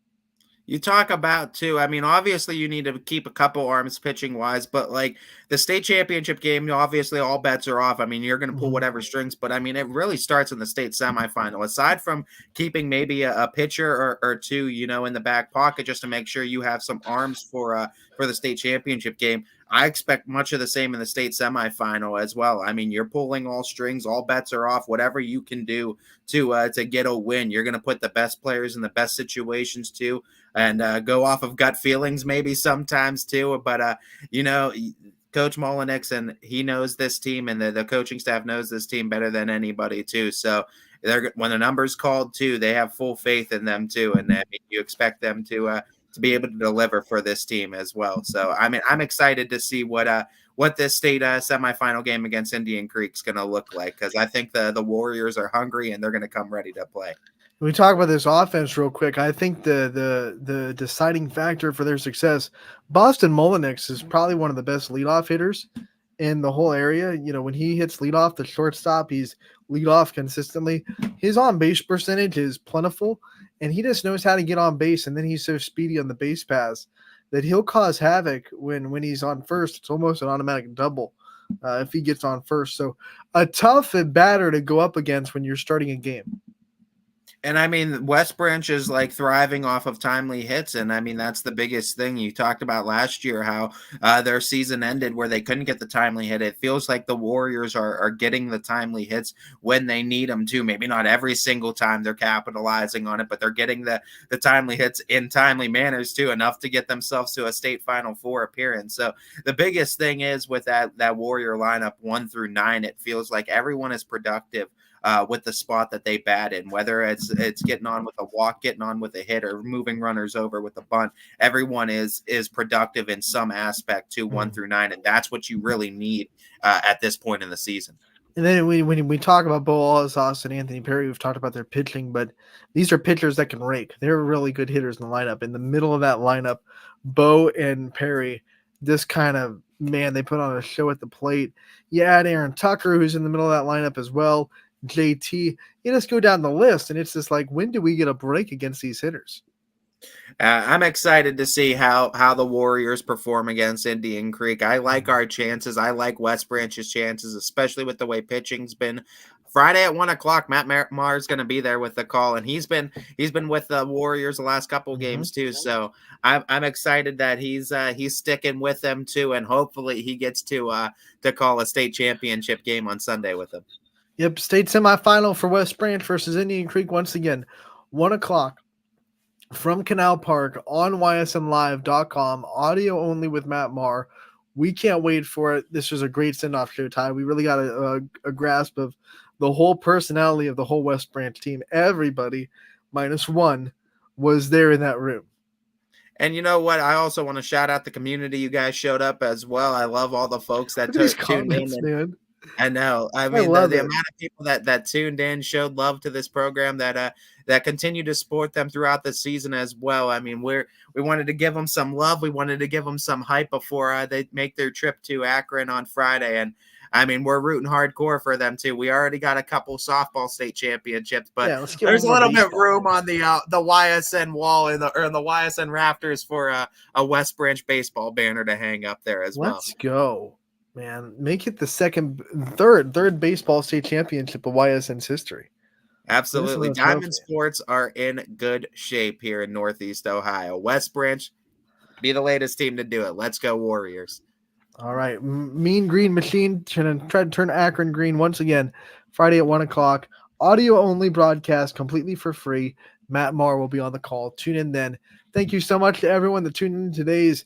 You talk about too, I mean, obviously you need to keep a couple arms pitching wise, but like the state championship game, obviously all bets are off. I mean, you're going to pull whatever strings, but I mean, it really starts in the state semifinal. Aside from keeping maybe a pitcher or 2, in the back pocket, just to make sure you have some arms for the state championship game, I expect much of the same in the state semifinal as well. I mean, you're pulling all strings, all bets are off. Whatever you can do to get a win, you're going to put the best players in the best situations too, and go off of gut feelings maybe sometimes too. But Coach Mullenix, and he knows this team, and the coaching staff knows this team better than anybody too. So when the number's called too, they have full faith in them too, and I mean, you expect them to be able to deliver for this team as well. So I mean, I'm excited to see what this state semifinal game against Indian Creek is going to look like, because I think the Warriors are hungry and they're going to come ready to play. When we talk about this offense real quick, I think the deciding factor for their success, Boston Mullenix is probably one of the best leadoff hitters in the whole area. When he hits leadoff, the shortstop, he's leadoff consistently. His on-base percentage is plentiful, and he just knows how to get on base, and then he's so speedy on the base paths that he'll cause havoc when he's on first. It's almost an automatic double if he gets on first. So a tough batter to go up against when you're starting a game. And I mean, West Branch is like thriving off of timely hits. And I mean, that's the biggest thing. You talked about last year how their season ended where they couldn't get the timely hit. It feels like the Warriors are getting the timely hits when they need them to. Maybe not every single time they're capitalizing on it, but they're getting the timely hits in timely manners too, enough to get themselves to a state Final Four appearance. So the biggest thing is with that Warrior lineup 1 through 9, it feels like everyone is productive with the spot that they bat in, whether it's getting on with a walk, getting on with a hit, or moving runners over with a bunt. Everyone is productive in some aspect to 1 through 9, and that's what you really need at this point in the season. And then when we talk about Bo Alzos and Anthony Perry, we've talked about their pitching, but these are pitchers that can rake. They're really good hitters in the lineup. In the middle of that lineup, Bo and Perry, this kind of, man, they put on a show at the plate. You add Aaron Tucker, who's in the middle of that lineup as well, JT, you just go down the list, and it's just like, when do we get a break against these hitters? I'm excited to see how the Warriors perform against Indian Creek. I like our chances. I like West Branch's chances, especially with the way pitching's been. Friday at 1:00, Matt Maher is going to be there with the call, and he's been with the Warriors the last couple games too. So I'm excited that he's sticking with them too, and hopefully he gets to call a state championship game on Sunday with them. Yep, state semifinal for West Branch versus Indian Creek once again, 1:00 from Canal Park on ysmlive.com, audio only with Matt Maher. We can't wait for it. This was a great send-off show, Ty. We really got a grasp of the whole personality of the whole West Branch team. Everybody, minus one, was there in that room. And you know what? I also want to shout out the community. You guys showed up as well. I love all the folks that tuned in. Man. I know. I mean, love the it. amount of people that tuned in, showed love to this program, that continue to support them throughout the season as well. I mean, we wanted to give them some love. We wanted to give them some hype before they make their trip to Akron on Friday. And I mean, we're rooting hardcore for them too. We already got a couple softball state championships, but there's a little bit room on the YSN wall or the YSN rafters for a West Branch baseball banner to hang up there as well. Let's go, man. Make it the third baseball state championship of YSN's history. Absolutely. Diamond Sports are in good shape here in Northeast Ohio. West Branch, be the latest team to do it. Let's go Warriors. All right. Mean Green Machine try to turn Akron green once again, Friday at 1:00. Audio only broadcast, completely for free. Matt Maher will be on the call. Tune in then. Thank you so much to everyone that tuned in today's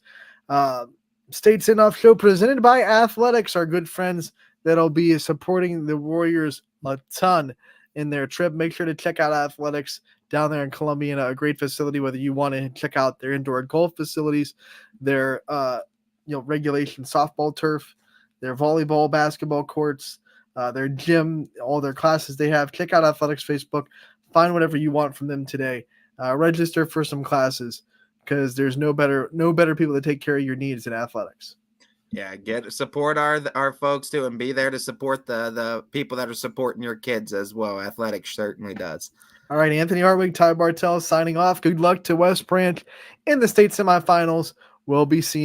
State Send-Off Show presented by Athletics, our good friends that'll be supporting the Warriors a ton in their trip. Make sure to check out Athletics down there in Columbia, a great facility, whether you want to check out their indoor golf facilities, their regulation softball turf, their volleyball, basketball courts, their gym, all their classes they have. Check out Athletics Facebook. Find whatever you want from them today. Register for some classes because there's no better people to take care of your needs than Athletics. Yeah, support our folks too, and be there to support the people that are supporting your kids as well. Athletics certainly does. All right, Anthony Hartwig, Ty Bartell signing off. Good luck to West Branch in the state semifinals. We'll be seeing